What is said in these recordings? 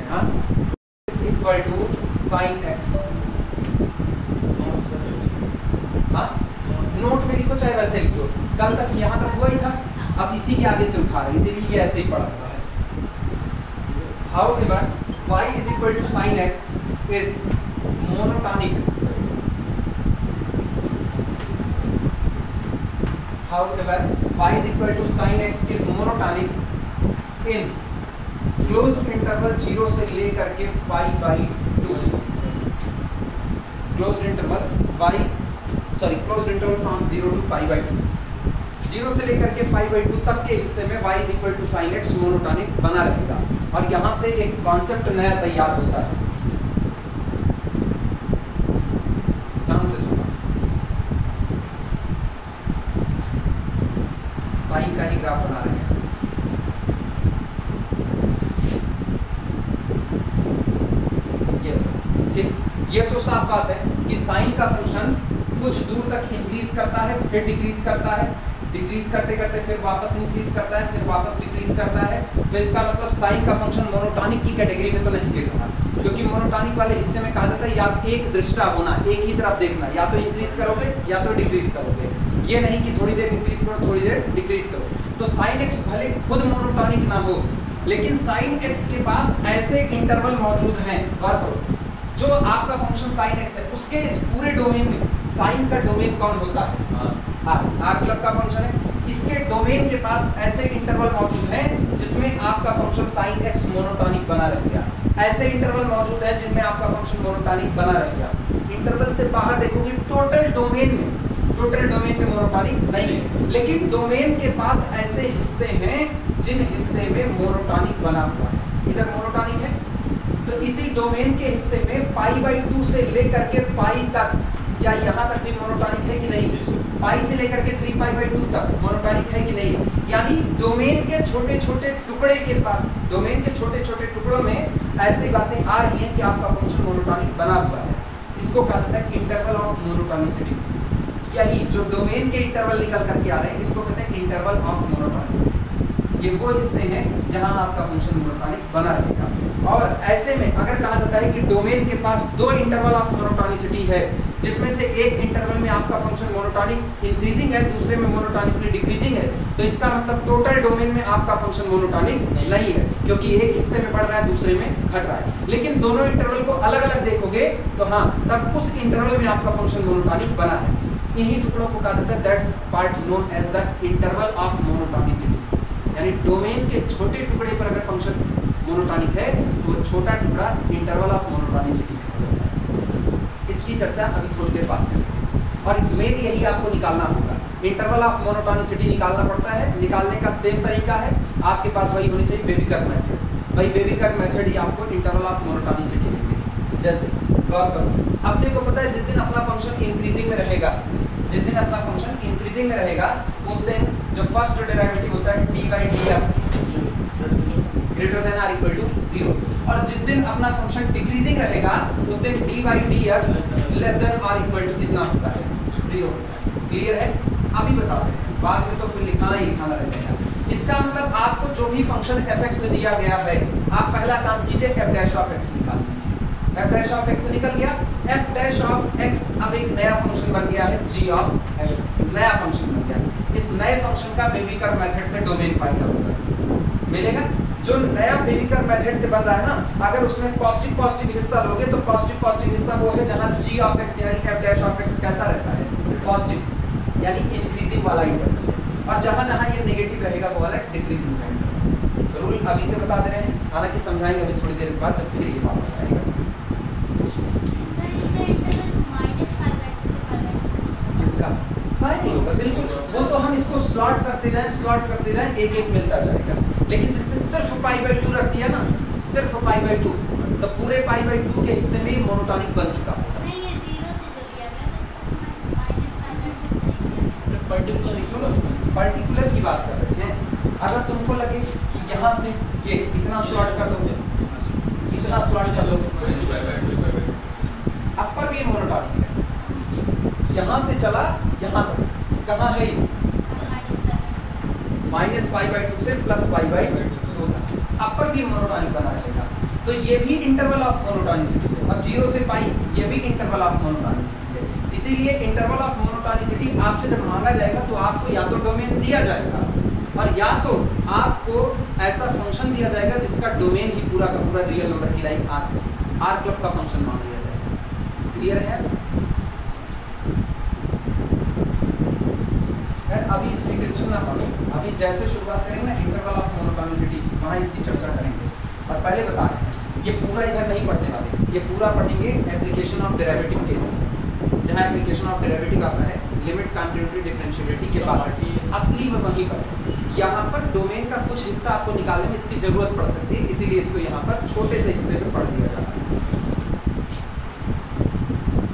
हाँ is equal to sine x. हाँ note में लिखो चाहे वैसे लिखो, कल तक यहाँ तक हुआ ही था, अब इसी के आगे से उठा रहे हैं, इसीलिए ये ऐसे ही पढ़ा हुआ है। However, y is equal to sin x is monotonic. However, y is equal to sin x is monotonic in closed interval 0 से लेकर के pi by 2. Closed interval closed interval from 0 to pi by 2. 0 से लेकर के pi by 2 तक के हिस्से में y is equal to sin x monotonic बना रहेगा। और यहाँ से एक कॉन्सेप्ट नया तैयार होता है, ध्यान से सुना, साइन का ही ग्राफ बना रहे हैं। ये तो साफ बात है कि साइन का फंक्शन कुछ दूर तक इंक्रीज करता है, फिर डिक्रीज करता है, डिक्रीज करते करते फिर वापस इंक्रीज करता है, फिर वापस डिक्रीज करता है। तो इसका मतलब साइन का फंक्शन मोनोटॉनिक की कैटेगरी में तो नहीं गिर रहा, क्योंकि मोनोटॉनिक वाले हिस्से में कहा जाता है या एक दृष्टा होना, एक ही तरफ देखना, या तो इंक्रीज करोगे या तो डिक्रीज करोगे, ये नहीं कि थोड़ी देर इंक्रीज करो थोड़ी देर डिक्रीज करो। तो साइन एक्स भले खुद मोनोटॉनिक ना हो, लेकिन साइन एक्स के पास ऐसे इंटरवल मौजूद हैं, गौर करो, जो आपका फंक्शन साइन एक्स है उसके इस पूरे डोमेन में साइन का डोमेन कौन होता है? आर क्लब का फंक्शन है। इसके डोमेन के पास ऐसे इंटरवल मौजूद हैं जिसमें आपका फंक्शन साइन एक्स मोनोटॉनिक बना रहेगा। ऐसे इंटरवल मौजूद है जिनमें आपका फंक्शन मोनोटॉनिक बना रहेगा। इंटरवल से बाहर देखोगे टोटल डोमेन में मोनोटॉनिक नहीं है, लेकिन डोमेन के पास ऐसे हिस्से हैं जिन हिस्से में मोनोटॉनिक बना हुआ है। इधर मोनोटॉनिक है तो इसी डोमेन के हिस्से में पाई बाई 2 से लेकर के पाई तक, क्या यहाँ तक भी मोनोटॉनिक है कि नहीं? पाई से लेकर के 3 पाई बाई 2 तक मोनोटॉनिक है कि नहीं? यानी डोमेन के छोटे छोटे टुकड़े के पास, डोमेन के छोटे छोटे टुकड़ों में ऐसी बातें आ रही हैं कि आपका फंक्शन मोनोटॉनिक बना हुआ है। इसको कहा जाता है इंटरवल ऑफ मोनोटॉनिसिटी। यही जो डोमेन के इंटरवल निकल करके आ रहे हैं इसको कहते हैं इंटरवल ऑफ मोनोटॉनिसिटी। ये वो हिस्से हैं जहां आपका फंक्शन मोनोटॉनिक बना रहेगा। और ऐसे में अगर कहा जाता है कि डोमेन के पास दो इंटरवल ऑफ मोनोटॉनिसिटी है, जिसमें से एक इंटरवल में आपका फंक्शन मोनोटॉनिक इंक्रीजिंग है, दूसरे में मोनोटॉनिकली डिक्रीजिंग है, तो इसका मतलब टोटल डोमेन में आपका फंक्शन मोनोटॉनिक नहीं है, क्योंकि एक हिस्से में बढ़ रहा है दूसरे में घट रहा है। लेकिन दोनों इंटरवल को अलग अलग देखोगे तो हाँ, तब उस इंटरवल में आपका फंक्शन मोनोटॉनिक बना है। इन्हीं टुकड़ों को कहा जाता है that's part known as the interval of monotonicity. यानी डोमेन के छोटे टुकड़े पर अगर फंक्शन मोनोटॉनिक है तो वो छोटा टुकड़ा इंटरवल ऑफ मोनोटॉनिसिटी होता है। इसकी चर्चा अभी थोड़ी देर बाद करेंगे। और मेन यही आपको निकालना होगा, इंटरवल ऑफ मोनोटॉनिसिटी निकालना पड़ता है। निकालने का सेम तरीका है, आपके पास वही होनी चाहिए, बेबी कर्व मेथड। भाई बेबी कर्व मेथड ही आपको इंटरवल ऑफ मोनोटॉनिसिटी देंगे। जैसे गौर करो, अपने को पता है जिस दिन अपना फंक्शन इंक्रीजिंग में रहेगा, जिस दिन अपना फंक्शन इंक्रीजिंग में रहेगा उस दिन जो फर्स्ट डेरिवेटिव होता है d by d x greater than or equal to 0, और जिस दिन अपना फंक्शन डिक्रीजिंग रहेगा उस दिन d by d x less than or equal to कितना होता है? 0। क्लियर है? अभी बताते हैं, बाद में तो फिर लिखाना ही लिखाना रहेगा। इसका मतलब आपको जो भी फंक्शन एफ एक्स दिया गया है, आप पहला काम कीजिए एफ डैश ऑफ एक्स निकाल लीजिए। एफ डैश ऑफ एक्स निकल गया, एफ डैश ऑफ एक्स अब एक नया फंक्शन बन गया है जी ऑफ एक्स, नया फंक्शन बन गया। इस नए फंक्शन का बेबी कर्व मेथड से डोमेन फाइंड आउट होगा, मिलेगा। जो नया बेबी कर्व मेथड से बन रहा है ना, अगर उसमें पॉजिटिव हिस्सा लोगे तो पॉजिटिव हिस्सा वो है जहां जी ऑफ एक्स यानी एफ डैश ऑफ एक्स कैसा रहता है? पॉजिटिव, यानी इंक्रीजिंग वाला इंटरवल, और जहां जहां ये नेगेटिव रहेगा वो वाला डिक्रीजिंग का इंटरवल। रूल अभी से बता दे रहे हैं, हालांकि समझाएंगे अभी थोड़ी देर बाद जब फिर ये वापस आएगा। नहीं होगा बिल्कुल, वो तो हम इसको स्लॉट करते जाएं, एक एक मिलता जाएगा। लेकिन जिसने सिर्फ पाई बाई 2 रख दिया ना, सिर्फ पाई बाई 2, तो पूरे पाई बाई 2 के हिस्से में मोनोटॉनिक बन चुका होता है। नहीं, ये 0 से जो लिया गया था पर्टिकुलर की बात कर रहे हैं। अगर तुमको लगे कि यहाँ से ये इतना स्लॉट कर दो, इतना स्लॉट कर दो, अपर भी मोनोटॉनिक है, यहाँ से चला यहाँ तक, कहाँ है ये? माइनस पाई बाई 2 से प्लस पाई बाई 2 तक, अपर भी मोनोटॉनिक बना रहेगा। तो तो ये भी इंटरवल ऑफ मोनोटोनिसिटी है। अब 0 से पाई ये भी इंटरवल ऑफ मोनोटोनिसिटी है। इसीलिए इंटरवल ऑफ मोनोटोनिसिटी आपसे जब मांगा जाएगा तो आपको या तो डोमेन दिया जाएगा और या तो आपको ऐसा फंक्शन दिया जाएगा जिसका डोमेन ही पूरा का पूरा रियल नंबर की लाइक आर क्लब का फंक्शन मान लिया जाएगा। क्लियर है? अभी इसकी टेंशन ना पालो, अभी जैसे शुरुआत करेंगे ना इंटरवल ऑफ मोनोटोनिसिटी वहाँ इसकी चर्चा करेंगे। और पहले बता रहे हैं ये पूरा इधर नहीं पढ़ने वाले, ये पूरा पढ़ेंगे एप्लीकेशन ऑफ डेरिवेटिव केस, जहाँ एप्लीकेशन ऑफ डेरिवेटिव आता है लिमिट कंटिन्यूटी डिफरेंशिएबिलिटी के बाद असली में वहीं पर यहाँ पर डोमेन का कुछ हिस्सा आपको निकालने में इसकी जरूरत पड़ सकती है, इसीलिए इसको यहाँ पर छोटे से हिस्से में पढ़ दिया जाता है।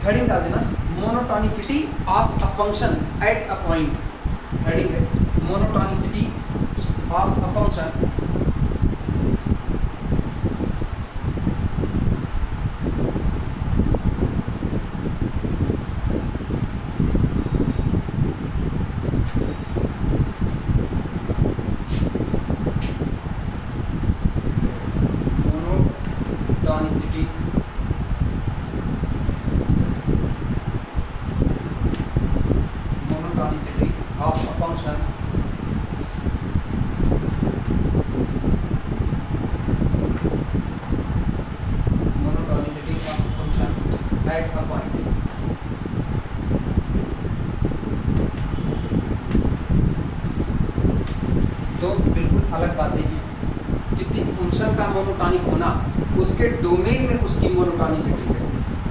हेडिंग डाल देना monotonicity of a function at a point. Heading है monotonicity of a function monotonic होना उसके डोमेन में उसकी मोनोटॉनिसिटी है,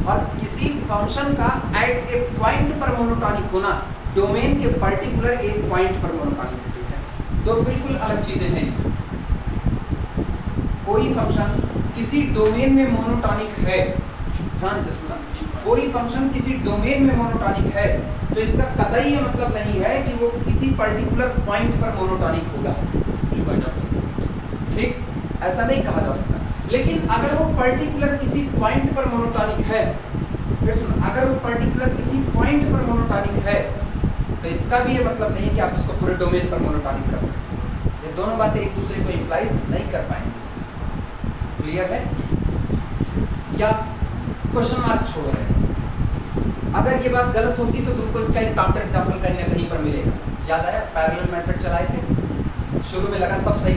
और किसी फंक्शन का एट ए पॉइंट पर मोनोटॉनिक होना डोमेन के पर्टिकुलर एक पॉइंट पर मोनोटॉनिसिटी है। दो बिल्कुल अलग चीजें हैं। कोई फंक्शन किसी डोमेन में मोनोटॉनिक है, ध्यान से सुना, कोई फंक्शन किसी डोमेन में मोनोटॉनिक है तो इसका कतई ये मतलब नहीं है कि वो किसी पर्टिकुलर पॉइंट पर मोनोटॉनिक होगा। ठीक, ऐसा नहीं कहा जा सकता। लेकिन अगर वो पर्टिकुलर किसी पॉइंट पर मोनोटॉनिक है, फिर सुनो, अगर वो पर्टिकुलर किसी पॉइंट पर मोनोटॉनिक है तो इसका भी ये मतलब नहीं कि आप इसको पूरे डोमेन पर मोनोटॉनिक कर सकते। ये दोनों बातें एक दूसरे को इंप्लाइज नहीं कर पाएंगे। क्लियर है? या क्वेश्चन मार्क छोड़ रहे हैं? अगर ये बात गलत होगी तो तुमको इसका एक काउंटर एग्जाम्पल कहीं ना कहीं पर मिलेगा। याद आया पैरेलल मेथड चलाए थे, शुरू में लगा सब सही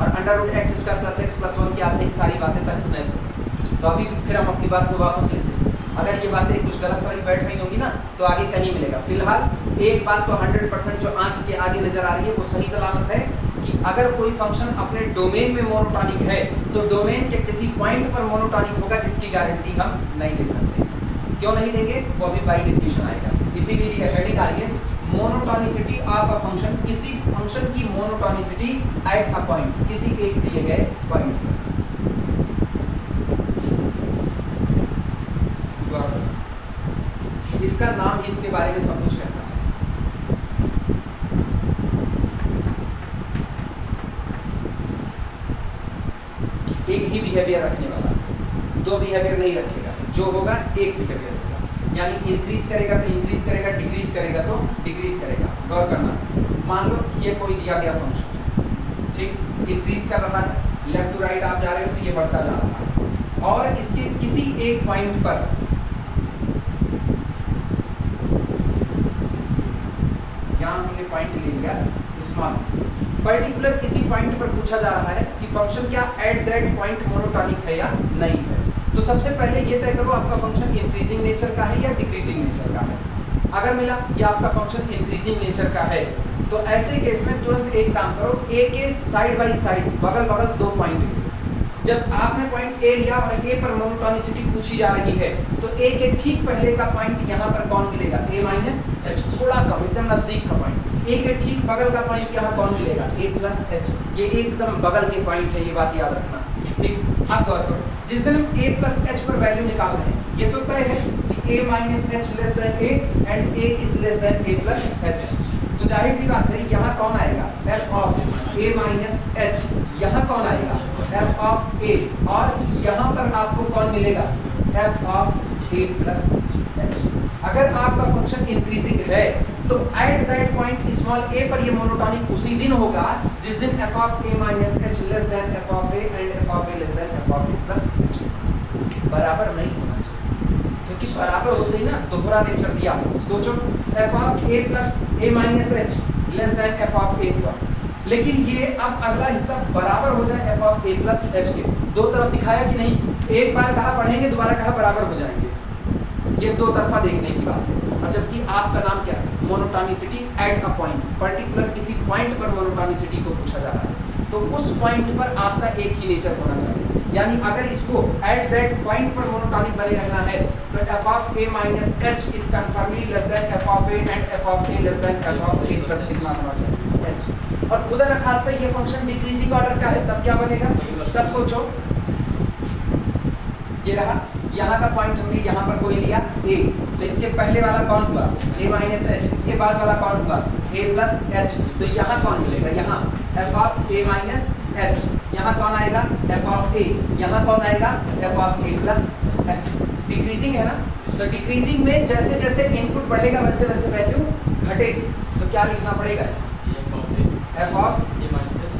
और under root x square plus x plus 1 के आते ही सारी बातें तहस नहस हो गई। तो अभी फिर हम अपनी बात को वापस लेते हैं। अगर ये बातें कुछ गलत सही बैठ रही होंगी ना तो आगे कहीं मिलेगा। फिलहाल एक बात तो 100% जो आंख के आगे नजर आ रही है वो सही सलामत है कि अगर कोई फंक्शन अपने डोमेन में मोनोटॉनिक है तो डोमेन के किसी पॉइंट पर मोनोटॉनिक होगा, इसकी गारंटी हम नहीं दे सकते। क्यों नहीं देंगे? वो अभी बाई डेफिनेशन आएगा। इसीलिए ये हेडिंग आ रही है मोनोटॉनिसिटी ऑफ अ फंक्शन, किसी फंक्शन की मोनोटॉनिसिटी एट अ पॉइंट, किसी एक दिए गए पॉइंट पर। इसका नाम ही इसके बारे में सब कुछ कहता है। एक ही बिहेवियर रखने वाला, दो बिहेवियर नहीं रखेगा। जो होगा एक बिहेवियर होगा, यानी इंक्रीज करेगा तो इंक्रीज करेगा, डिक्रीज करेगा तो डिक्रीज करेगा। गौर करना, मान लो ये कोई दिया गया फंक्शन, ठीक, इंक्रीज कर रहा है, लेफ्ट टू राइट आप जा रहे हो तो ये बढ़ता जा रहा है, और इसके किसी एक पॉइंट पर यहाँ हमने पॉइंट ले लिया स्मॉल, पर्टिकुलर किसी पॉइंट पर पूछा जा रहा है कि फंक्शन क्या एट दैट पॉइंट मोनोटॉनिक है या नहीं है। तो सबसे पहले ये तय करो आपका फंक्शन इंक्रीजिंग नेचर का है या डिक्रीजिंग नेचर का है। अगर मिला कि आपका फंक्शन इंक्रीजिंग नेचर का है तो ऐसे केस में तुरंत एक काम करो, ए के साइड बाई साइड बगल बगल दो पॉइंट। जब आपने पॉइंट ए लिया और ए पर मोनोटॉनिसिटी पूछी जा रही है तो ए के ठीक पहले का पॉइंट यहाँ पर कौन मिलेगा? ए माइनस एच, थोड़ा कम, एकदम नजदीक का पॉइंट। ए के ठीक बगल का पॉइंट यहाँ कौन मिलेगा? ए प्लस एच। ये एकदम बगल के पॉइंट है, ये बात याद रखना। ठीक, अब गौर करो, जिस दिन हम ए प्लस एच पर वैल्यू निकाल रहे हैं ये तो तय है कि a minus h less than a and a is less than a plus h. तो जाहिर सी बात है यहाँ कौन आएगा? F of a minus h. यहाँ कौन आएगा? F of a. और यहाँ पर आपको कौन मिलेगा? F of a plus h. अगर आपका फंक्शन इंक्रीजिंग है तो at that point small a पर ये मोनोटॉनिक उसी दिन होगा जिस दिन f of a minus h less than f of a and f of a less than f of a. बराबर नहीं होना चाहिए, क्योंकि बराबर होते ही ना दोहरा नेचर दिया। सोचो f of a plus a minus h less than f of a हुआ, लेकिन ये अब अगला हिस्सा बराबर हो जाए f of a plus h के, दो तरफ दिखाया कि नहीं, एक बार कहा पढ़ेंगे दोबारा कहा बराबर हो जाएंगे, ये दो तरफा देखने की बात है। और जबकि आपका नाम क्या है, monotonicity eight a point, particular किसी पॉइंट पर मोनोटोनिसिटी को पूछा जा रहा है, तो उस पॉइंट पर आपका एक ही नेचर होना चाहिए। यानी अगर इसको एट दैट पॉइंट पर मोनोटोनिक बने रहना है तो f of a minus h is confirmly less than f of a and f of a less than f of a plus कितना होना चाहिए एच। और खुदा न खास्ता ये फंक्शन डिक्रीजिंग ऑर्डर का है, तब क्या बनेगा, तब सोचो ये रहा, यहाँ का पॉइंट हमने यहाँ पर कोई लिया a, तो इसके पहले वाला कौन हुआ a माइनस एच, इसके बाद वाला कौन हुआ a प्लस एच, तो यहाँ कौन मिलेगा, यहाँ f of a minus h, यहाँ कौन आएगा f ऑफ a, यहाँ कौन आएगा f of a plus H. Decreasing है ना, तो डिक्रीजिंग में जैसे जैसे इनपुट बढ़ेगा वैसे वैसे वैल्यू घटेगी, तो क्या लिखना पड़ेगा f of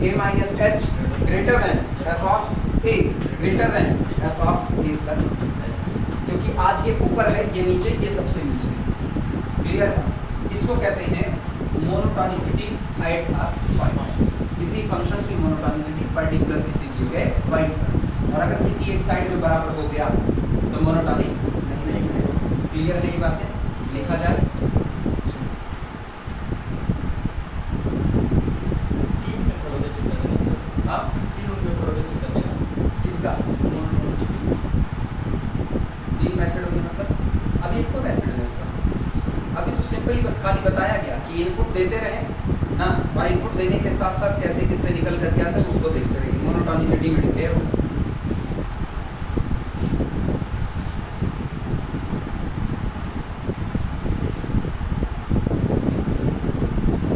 a minus H greater then f of a greater than f of a plus, क्योंकि आज ये ऊपर है ये नीचे, ये सबसे नीचे है। क्लियर है, इसको कहते हैं मोनोटोनिसिटी एट अ पॉइंट, किसी फंक्शन की मोनोटोनिसिटी पर्टिकुलर किसी दिए गए पॉइंट पर, और अगर किसी एक साइड में बराबर हो गया तो मोनोटोनिक नहीं है। क्लियर है ये बातें, लिखा जाए किसका, तीन मेथड होगी, मतलब अभी एक को मेथड नहीं होगा, अभी तो सिंपली बस खाली बताया गया कि इनपुट देते रहे ना, और इनपुट देने के साथ साथ कैसे किससे निकल कर क्या था उसको देखते रहे, मोनोटोनिसिटी में डिक्लेयर हो।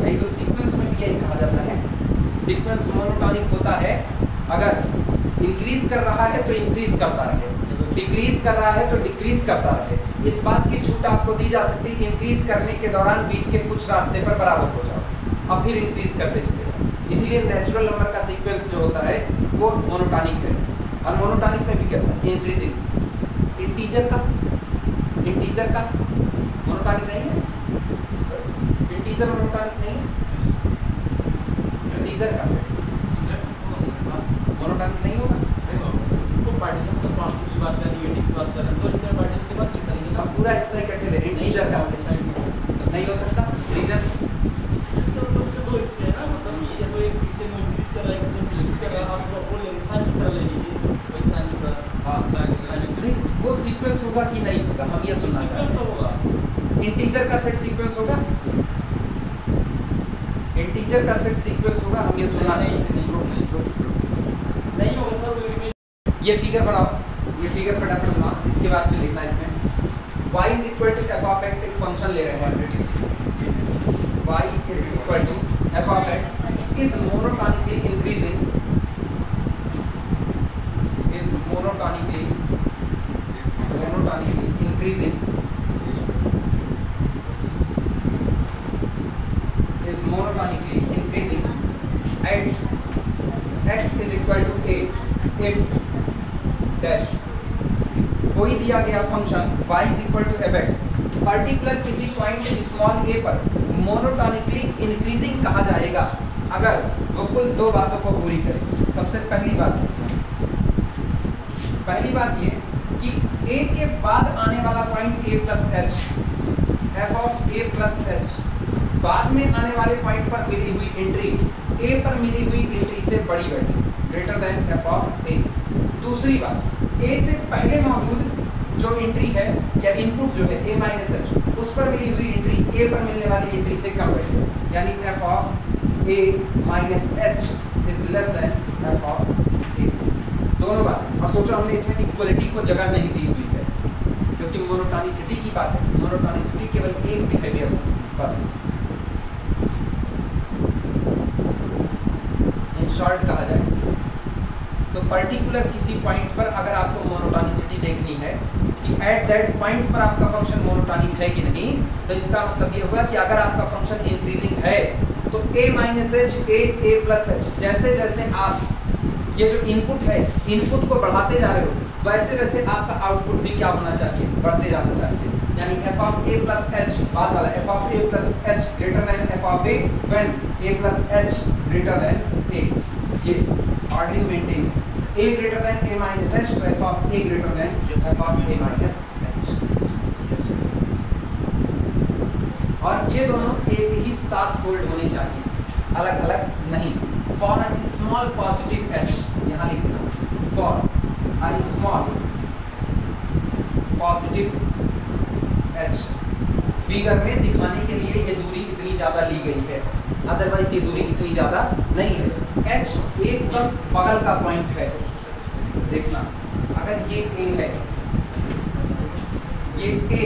नहीं तो सीक्वेंस में भी यही कहा जाता है, सीक्वेंस मोनोटोनिक होता है अगर इंक्रीज कर रहा है तो इंक्रीज करता रहे, डिक्रीज कर रहा है तो डिक्रीज करता रहे। इस बात की छूट आपको दी जा सकती है, इंक्रीज करने के दौरान बीच के कुछ रास्ते पर बराबर हो जाओ, अब फिर इंक्रीज करते चले जाओ। इसीलिए नेचुरल नंबर का सीक्वेंस जो होता है वो मोनोटोनिक है, और मोनोटोनिक में भी कैसा, इंक्रीजिंग। इंटीजर का मोनोटोनिक नहीं है, इंटीजर मोनोटोनिक नहीं है, इंटीजर का सेट मोनोटोनिक नहीं होगा। पार्टीशन तो पॉजिटिव की बात कर रही है, नेगेटिव की बात कर रहे हैं, तो इससे पार्टीशन के बाद चेक करेंगे ना, पूरा हिस्सा इकट्ठे ले रहे हैं, इंटीजर का सेट नहीं हो सकता। रीजन इसका मतलब कि दो हिस्से हैं ना, मतलब ये तो एक हिस्से में इंक्रीज कर रहा है, किसी में डिक्रीज कर रहा है, आप वो ले साइन की तरह ले लीजिए, वही साइन की तरह। हाँ साइन वो सीक्वेंस होगा कि नहीं होगा, हम ये सुनना चाहते हैं। सीक्वेंस तो होगा, इंटीजर का सेट सीक्वेंस होगा, इंटीजर का सेट सीक्वेंस होगा, हम ये सुनना चाहते हैं। नहीं होगा सर। ये फिगर बनाओ, ये फिगर फटाफट बनाओ, इसके बाद फिर लिखना इसमें y is equal to f of x, एक फंक्शन ले रहे हैं, y is equal to f of x is monotonically increasing, is monotonically increasing, is monotonically increasing at x is equal to a if dash कोई दिया गया function y is equal to fx particular किसी point small a पर monotonically increasing कहा जाएगा अगर वो कुल दो बातों को पूरी करे। सबसे पहली बात ये कि a के बाद आने वाला point a plus H, f of a plus h, बाद में आने वाले पॉइंट पर मिली हुई एंट्री a पर मिली हुई एंट्री से बड़ी value greater than f of a। दूसरी बात, a से पहले मौजूद जो एंट्री है या इनपुट जो है a माइनस एच, उस पर मिली हुई एंट्री a पर मिलने वाली एंट्री से कम वैल्यू, यानी f of a minus h is less then f of a। दोनों बात, और सोचो हमने इसमें इक्वलिटी को जगह नहीं दी हुई है क्योंकि मोनोटोनिसिटी की बात है, मोनोटोनिसिटी केवल एक बिहेवियर बस, इन शॉर्ट कहा जाए तो पर्टिकुलर किसी पॉइंट पर अगर आपको मोनोटोनिसिटी देखनी है कि एट दैट पॉइंट पर आपका फंक्शन मोनोटोनिक है कि नहीं, तो इसका मतलब ये हुआ कि अगर आपका फंक्शन इंक्रीजिंग है तो a minus H a plus H, जैसे जैसे आप ये जो इनपुट है इनपुट को बढ़ाते जा रहे हो वैसे वैसे आपका आउटपुट भी क्या होना चाहिए, बढ़ते जाना चाहिए। यानी f of a plus h, बाद वाला f of a plus h greater than f of a when a plus h greater than a, ये ordering maintain. A greater than a minus h, तो f of a greater than f of a minus h. और ये दोनों एक ही साथ fold होने चाहिए, अलग अलग नहीं। For a small positive H, यहाँ लिखना for a small positive H, figure में दिखाने के लिए ये दूरी इतनी ज्यादा ली गई है, अदरवाइज ये दूरी इतनी ज्यादा नहीं है। एच एकदम बगल का पॉइंट है, देखना अगर ये ए है, ये ए,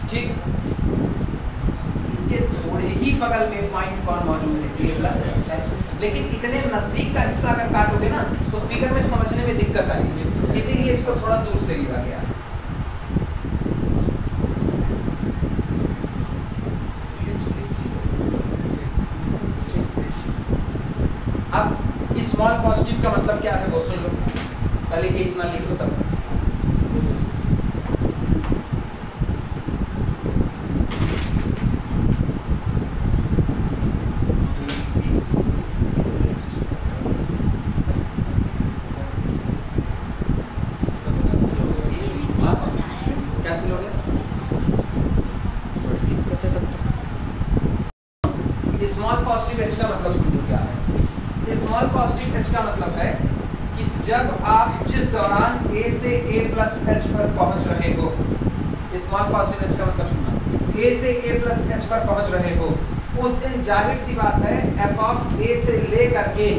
ठीक, इसके थोड़े ही बगल में पॉइंट कौन मौजूद है, ए प्लस एच। लेकिन इतने नजदीक का हिस्सा अगर काटोगे ना तो फिगर में समझने में दिक्कत आएगी, इसीलिए इसको थोड़ा दूर से लिया गया। अब स्मॉल पॉजिटिव का मतलब क्या है वो सुन लो, पहले ये इतना लिख लो तब। कैंसिल हो गया, दिक्कत है तब तो। स्मॉल पॉजिटिव एच का मतलब समझो क्या है। स्मॉल पॉजिटिव एच का मतलब है कि जब आप जिस दौरान ए से ए प्लस एच पर पहुंच रहे हो, स्मॉल पॉजिटिव एच का मतलब सुनना, ए से ए प्लस एच पर पहुंच रहे हो, उस दिन जाहिर सी बात है एफ ऑफ ए से लेकर के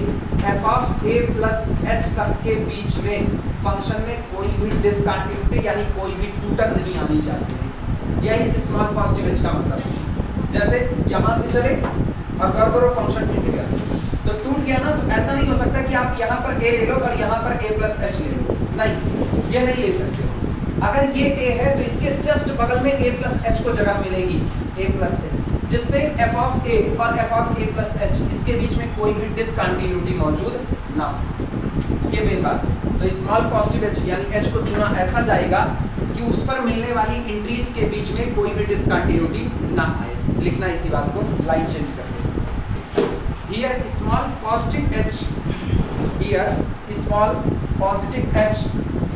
F of a plus H तक के बीच में फंक्शन में कोई भी डिसकंटिन्यूटी यानी कोई भी टूटन नहीं आनी चाहिए। यही इस स्मॉल पॉजिटिव एच का मतलब है। जैसे यहाँ से चले और कर करो फंक्शन टूट गया, तो टूट गया ना, तो ऐसा नहीं हो सकता कि आप यहाँ पर ए ले लो और यहाँ पर ए प्लस एच ले लो, नहीं, ये नहीं ले सकते। अगर ये ए है तो इसके जस्ट बगल में ए प्लस एच को जगह मिलेगी, ए प्लस एच, जिससे एफ ऑफ ए और F of a plus H इसके बीच में कोई भी डिसकंटिन्यूटी मौजूद ना हो। ये मेन बात। तो स्मॉल पॉजिटिव एच यानी एच को चुना ऐसा जाएगा कि उस पर मिलने वाली इंट्रीज के बीच में कोई भी डिसकंटिन्यूटी ना आए। लिखना इसी बात को, लाइन चेंज कर दो। Here small positive H, here small positive H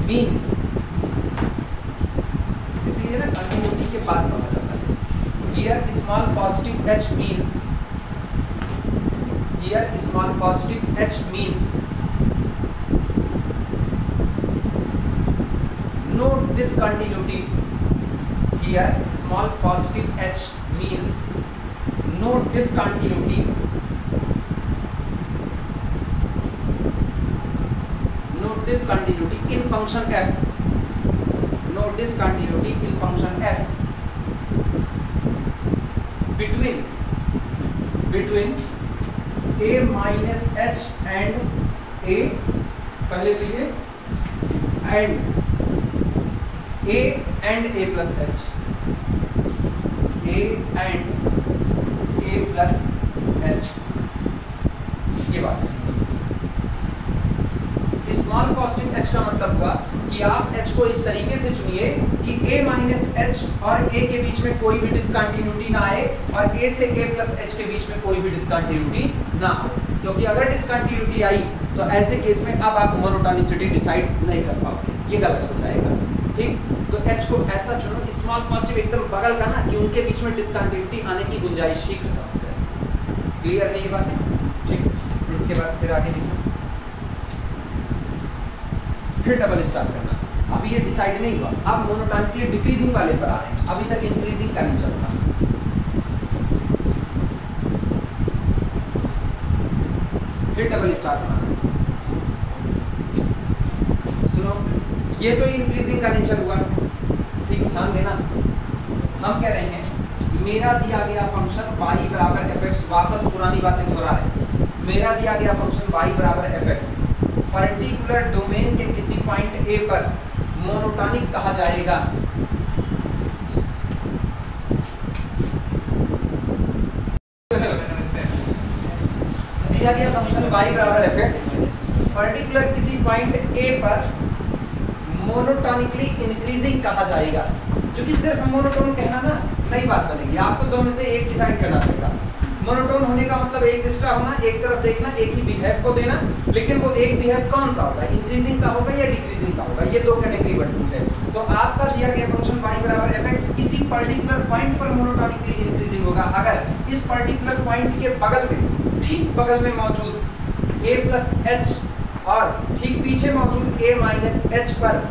means, इसलिए ना कंटिन्यूटी के बाद पता चलता है। Here small positive H means, here small positive H means no discontinuity. Here small positive H means no discontinuity, no discontinuity in function f, no discontinuity in function f between a minus h and a, पहले तो ये and a plus h, a and a plus h, ये बात है। Small positive h का मतलब हुआ कि आप h को इस तरीके से चुनिए कि a माइनस h और a के बीच में कोई भी डिसकंटिन्यूटी ना आए और a से a प्लस h के बीच में कोई भी डिसकंटिन्यूटी ना आए, क्योंकि अगर डिसकंटिन्यूटी आई तो ऐसे केस में अब आप मोनोटोनिसिटी डिसाइड नहीं कर पाओगे, ये गलत हो जाएगा। ठीक, तो h को ऐसा चुनो स्मॉल पॉजिटिव एकदम बगल का ना, कि उनके बीच में डिसकंटिन्यूटी आने की गुंजाइश ही खत्म हो जाए। क्लियर है ये बात? ठीक, इसके बाद फिर आगे देखो, फिर डबल स्टार करना। अभी ये डिसाइड नहीं हुआ, अब मोनोटोनिकली डिक्रीजिंग वाले पर आ रहे हैं, अभी तक इंक्रीजिंग का नहीं चल रहा। फिर डबल स्टार बनाना। सुनो, ये तो इंक्रीजिंग का नेचर हुआ, ठीक, ध्यान देना। हम कह रहे हैं मेरा दिया गया फंक्शन y बराबर fx, वापस पुरानी बातें दोहरा रहे। मेरा दिया गया फंक्शन y बराबर fx पर्टिकुलर डोमेन के किसी पॉइंट a पर मोनोटोनिक कहा जाएगा। दिया गया फंक्शन y बराबर fx पर्टिकुलर किसी पॉइंट a पर मोनोटोनिकली इंक्रीजिंग कहा जाएगा। क्योंकि सिर्फ मोनोटोन कहना ना नई बात बनेगी, आपको दो में से एक डिसाइड करना पड़ेगा। मोनोटोन होने का मतलब एक दृष्टा होना, एक तरफ देखना, एक ही बिहेव को देना, लेकिन वो एक बिहेव कौन सा होगा, इंक्रीजिंग का होगा या डिक्रीजिंग का होगा, ये दो कैटेगरी बढ़ती है। तो आपका दिया गया फंक्शन y बराबर fx किसी पर्टिकुलर पॉइंट पर मोनोटोनिकली इंक्रीजिंग होगा अगर इस पर्टिकुलर पॉइंट के बगल में, ठीक बगल में मौजूद a प्लस एच और ठीक पीछे मौजूद a माइनस एच पर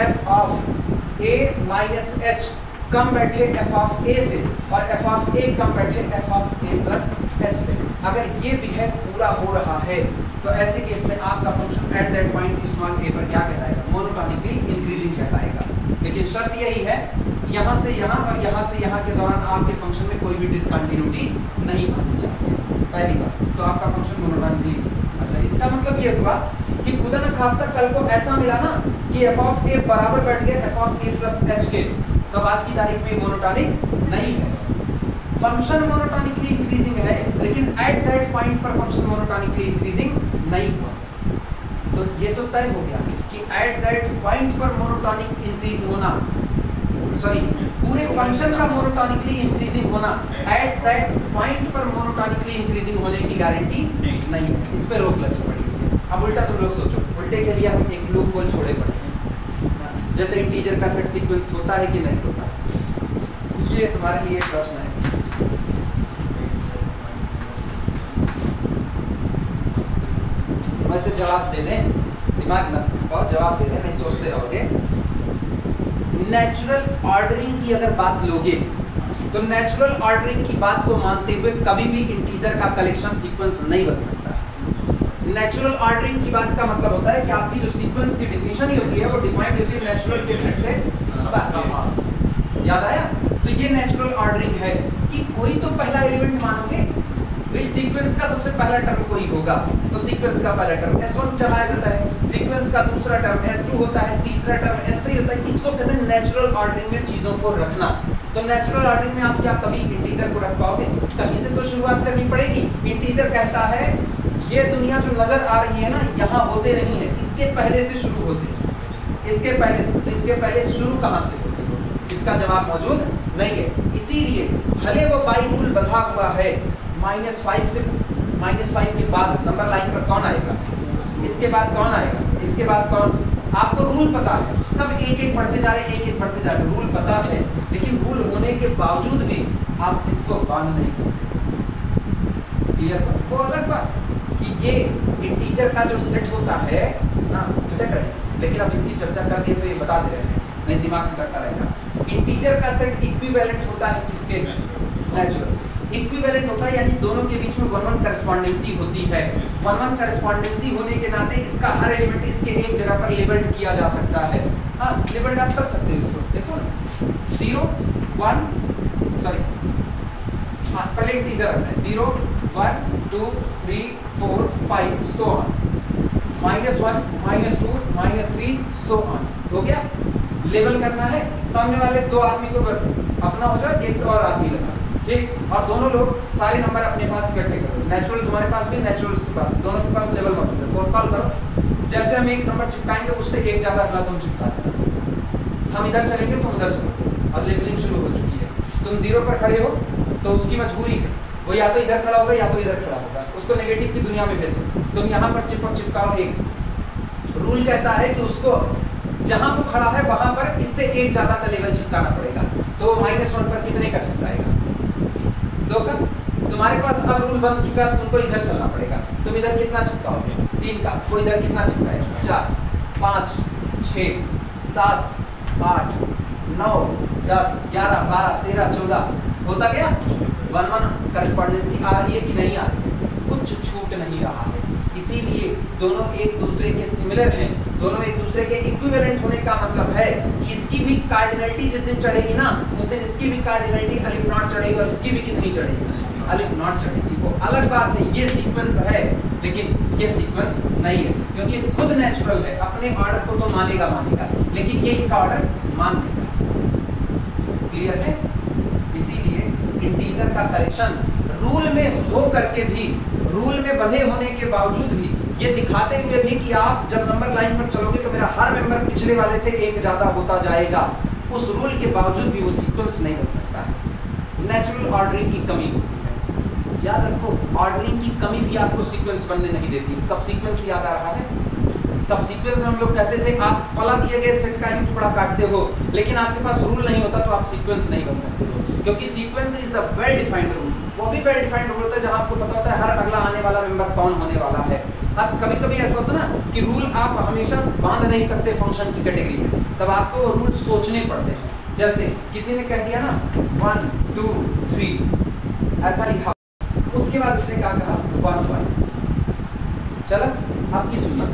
f of a minus h कम बैठे f ऑफ a से और f ऑफ a कम बैठे f of a plus h से। अगर ये बिहेव पूरा हो रहा है तो ऐसे केस में आपका function eight that point small a पर क्या कहलाएगा, मोनोटोनिकली इंक्रीजिंग कहलाएगा। लेकिन शर्त यही है यहाँ से यहाँ और यहाँ से यहाँ के दौरान आपके फंक्शन में कोई भी डिसकंटिन्यूटी नहीं आनी चाहिए, पहली बात। तो आपका फंक्शन मोनोटोनिकली, अच्छा इसका मतलब ये हुआ कि खुदा न खास्ता कल को ऐसा मिला ना कि f ऑफ a बराबर बैठ गया f of a plus h के, तब आज की तारीख में मोनोटोनिक नहीं है। फंक्शन मोनोटोनिकली इंक्रीजिंग है लेकिन एट दैट पॉइंट पर फंक्शन मोनोटोनिकली इंक्रीजिंग नहीं हुआ। तो ये तो तय हो गया कि एट दैट पॉइंट पर मोनोटोनिक इंक्रीज होना, सॉरी पूरे फंक्शन का मोनोटोनिकली इंक्रीजिंग होना एट दैट पॉइंट पर मोनोटोनिकली इंक्रीजिंग होने की गारंटी नहीं है। इस पे रोक लगी पड़ी। अब उल्टा तुम लोग सोचो, उल्टे के लिए हम एक लूप होल छोड़े पड़े हैं, जैसे इंटीजर का सेट सीक्वेंस होता है कि नहीं होता, ये तुम्हारे लिए प्रश्न है। वैसे जवाब दे दें, दिमाग न और जवाब दे दें, नहीं सोचते रहोगे। नेचुरल ऑर्डरिंग की अगर बात लोगे तो नेचुरल ऑर्डरिंग की बात को मानते हुए कभी भी इंटीजर का कलेक्शन सीक्वेंस नहीं बन सकता। नेचुरल ऑर्डरिंग की बात का मतलब होता है कि आपकी जो सीक्वेंस की डिफिनीशन ही होती है वो डिफाइंड होती है नेचुरल के सेट से। याद आया? तो ये नेचुरल ऑर्डरिंग है कि कोई तो पहला एलिमेंट मानोगे, भाई सीक्वेंस का सबसे पहला टर्म कोई होगा तो सीक्वेंस का पहला टर्म S1 चलाया जाता है, सीक्वेंस का दूसरा टर्म S2 होता है, तीसरा टर्म S3 होता है। इसको कहते हैं नेचुरल ऑर्डरिंग में चीजों को रखना। तो नेचुरल ऑर्डरिंग में आप क्या कभी इंटीजर को रख पाओगे? कहीं से तो शुरुआत करनी पड़ेगी। इंटीजर कहता है ये दुनिया जो नजर आ रही है ना, यहाँ होते नहीं है, इसके पहले से शुरू होते हैं, इसके पहले से। तो इसके पहले शुरू कहाँ से होते हैं? इसका जवाब मौजूद नहीं है। इसीलिए भले वो बाई रूल बंधा हुआ है, -5 से -5 के बाद नंबर लाइन पर कौन आएगा, इसके बाद कौन आएगा, इसके बाद कौन, आपको रूल पता है, सब एक एक बढ़ते जा रहे, एक एक बढ़ते जा रहे, रूल पता है। लेकिन रूल होने के बावजूद भी आप इसको बांध नहीं सकते। क्लियर? वो अलग बात कि ये इंटीजर का जो सेट होता है ना, घटक रहे, लेकिन अब इसकी चर्चा कर दिए तो ये बता दे रहे हैं, नहीं दिमाग में करता रहेगा। इंटीजर का सेट इक्विवेलेंट होता है किसके? नेचुरल। इक्विवेलेंट होता है यानी दोनों के बीच में 1-1 करेस्पॉन्डेंसी होती है। 1-1 करेस्पॉन्डेंसी होने के नाते इसका हर एलिमेंट इसके एक जगह पर लेबल्ड किया जा सकता है। हाँ, लेबल्ड आप कर सकते हो इसको, देखो ना 0 1 सॉरी, हाँ पहले इंटीजर रखना है 0 1 2 3 4 5 सो ऑन, -1 -2 -3 सो ऑन। हो गया? लेबल करना है, सामने वाले दो आदमी को अपना हो जाए, एक और आदमी लगा, ठीक, और दोनों लोग सारे नंबर अपने पास इकट्ठे करो। नेचुरल तुम्हारे पास भी, नेचुरल उसके पास, दोनों के पास लेवल मौजूद है। फोन कॉल करो, जैसे हम एक नंबर चिपकाएंगे उससे एक ज़्यादा अगला तुम चिपका देना। हम इधर चलेंगे तुम उधर चलो, अब लेबलिंग शुरू हो चुकी है। तुम 0 पर खड़े हो तो उसकी मजबूरी है, वो या तो इधर खड़ा होगा या तो इधर खड़ा होगा, उसको नेगेटिव की दुनिया में भेजो। तुम यहाँ पर चिपकाओ एक, रूल कहता है कि उसको जहाँ वो खड़ा है वहां पर इससे एक ज्यादा का लेवल चिपकाना पड़ेगा। तो -1 पर कितने का चिपकाएगा? 2 का। तुम्हारे पास अब रूल बन चुका है, तुमको इधर चलना पड़ेगा। तुम इधर कितना चिपकाओगे? 3 का। वो इधर कितना चिपकाएगा? 4 5 6 7 8 9 10 11 12 13 14 होता गया। 1-1 करेस्पॉन्डेंसी आ रही है कि नहीं आ रही है? कुछ छूट नहीं रहा है। इसीलिए दोनों एक दूसरे के सिमिलर हैं, दोनों एक दूसरे के इक्विवेलेंट होने का मतलब है कि इसकी भी कार्डिनलिटी जिस दिन चढ़ेगी ना, उस दिन इसकी भी कार्डिनलिटी अलिफ नॉट चढ़ेगी और इसकी भी कितनी चढ़ेगी? अलिफ नॉट चढ़ेगी। वो अलग बात है, ये सीक्वेंस है लेकिन ये सीक्वेंस नहीं है, क्योंकि खुद नेचुरल है, अपने ऑर्डर को तो मानेगा, लेकिन ये इनका ऑर्डर मान लेगा। क्लियर है? इसीलिए इंटीजर का कलेक्शन रूल में हो करके भी, रूल में बंधे होने के बावजूद भी ये दिखाते हुए भी कि आप जब नंबर लाइन पर चलोगे तो मेरा हर मेंबर पिछले वाले से एक ज़्यादा होता जाएगा, उस रूल के बावजूद भी वो सीक्वेंस नहीं बन सकता है। नेचुरल ऑर्डरिंग की कमी होती है, याद रखो, ऑर्डरिंग की कमी भी आपको सीक्वेंस बनने नहीं देती। सब सीक्वेंस याद आ रहा है? सब सीक्वेंस हम लोग कहते थे आप फला दिए गए सेट का ही टुकड़ा काटते हो, लेकिन आपके पास रूल नहीं होता तो आप सीक्वेंस नहीं बन सकते हो, क्योंकि sequence is the well defined rule. वो भी वेल डिफाइंड रूल होता है जहां आपको पता होता है हर अगला आने वाला मेंबर कौन होने वाला है। अब कभी कभी ऐसा होता है ना कि रूल आप हमेशा बांध नहीं सकते फंक्शन की कैटेगरी में, तब आपको वो रूल सोचने पड़ते हैं। जैसे किसी ने कह दिया ना 1 2 3 ऐसा लिखा, उसके बाद उसने क्या कहा 1 1, चलो अब की सुनना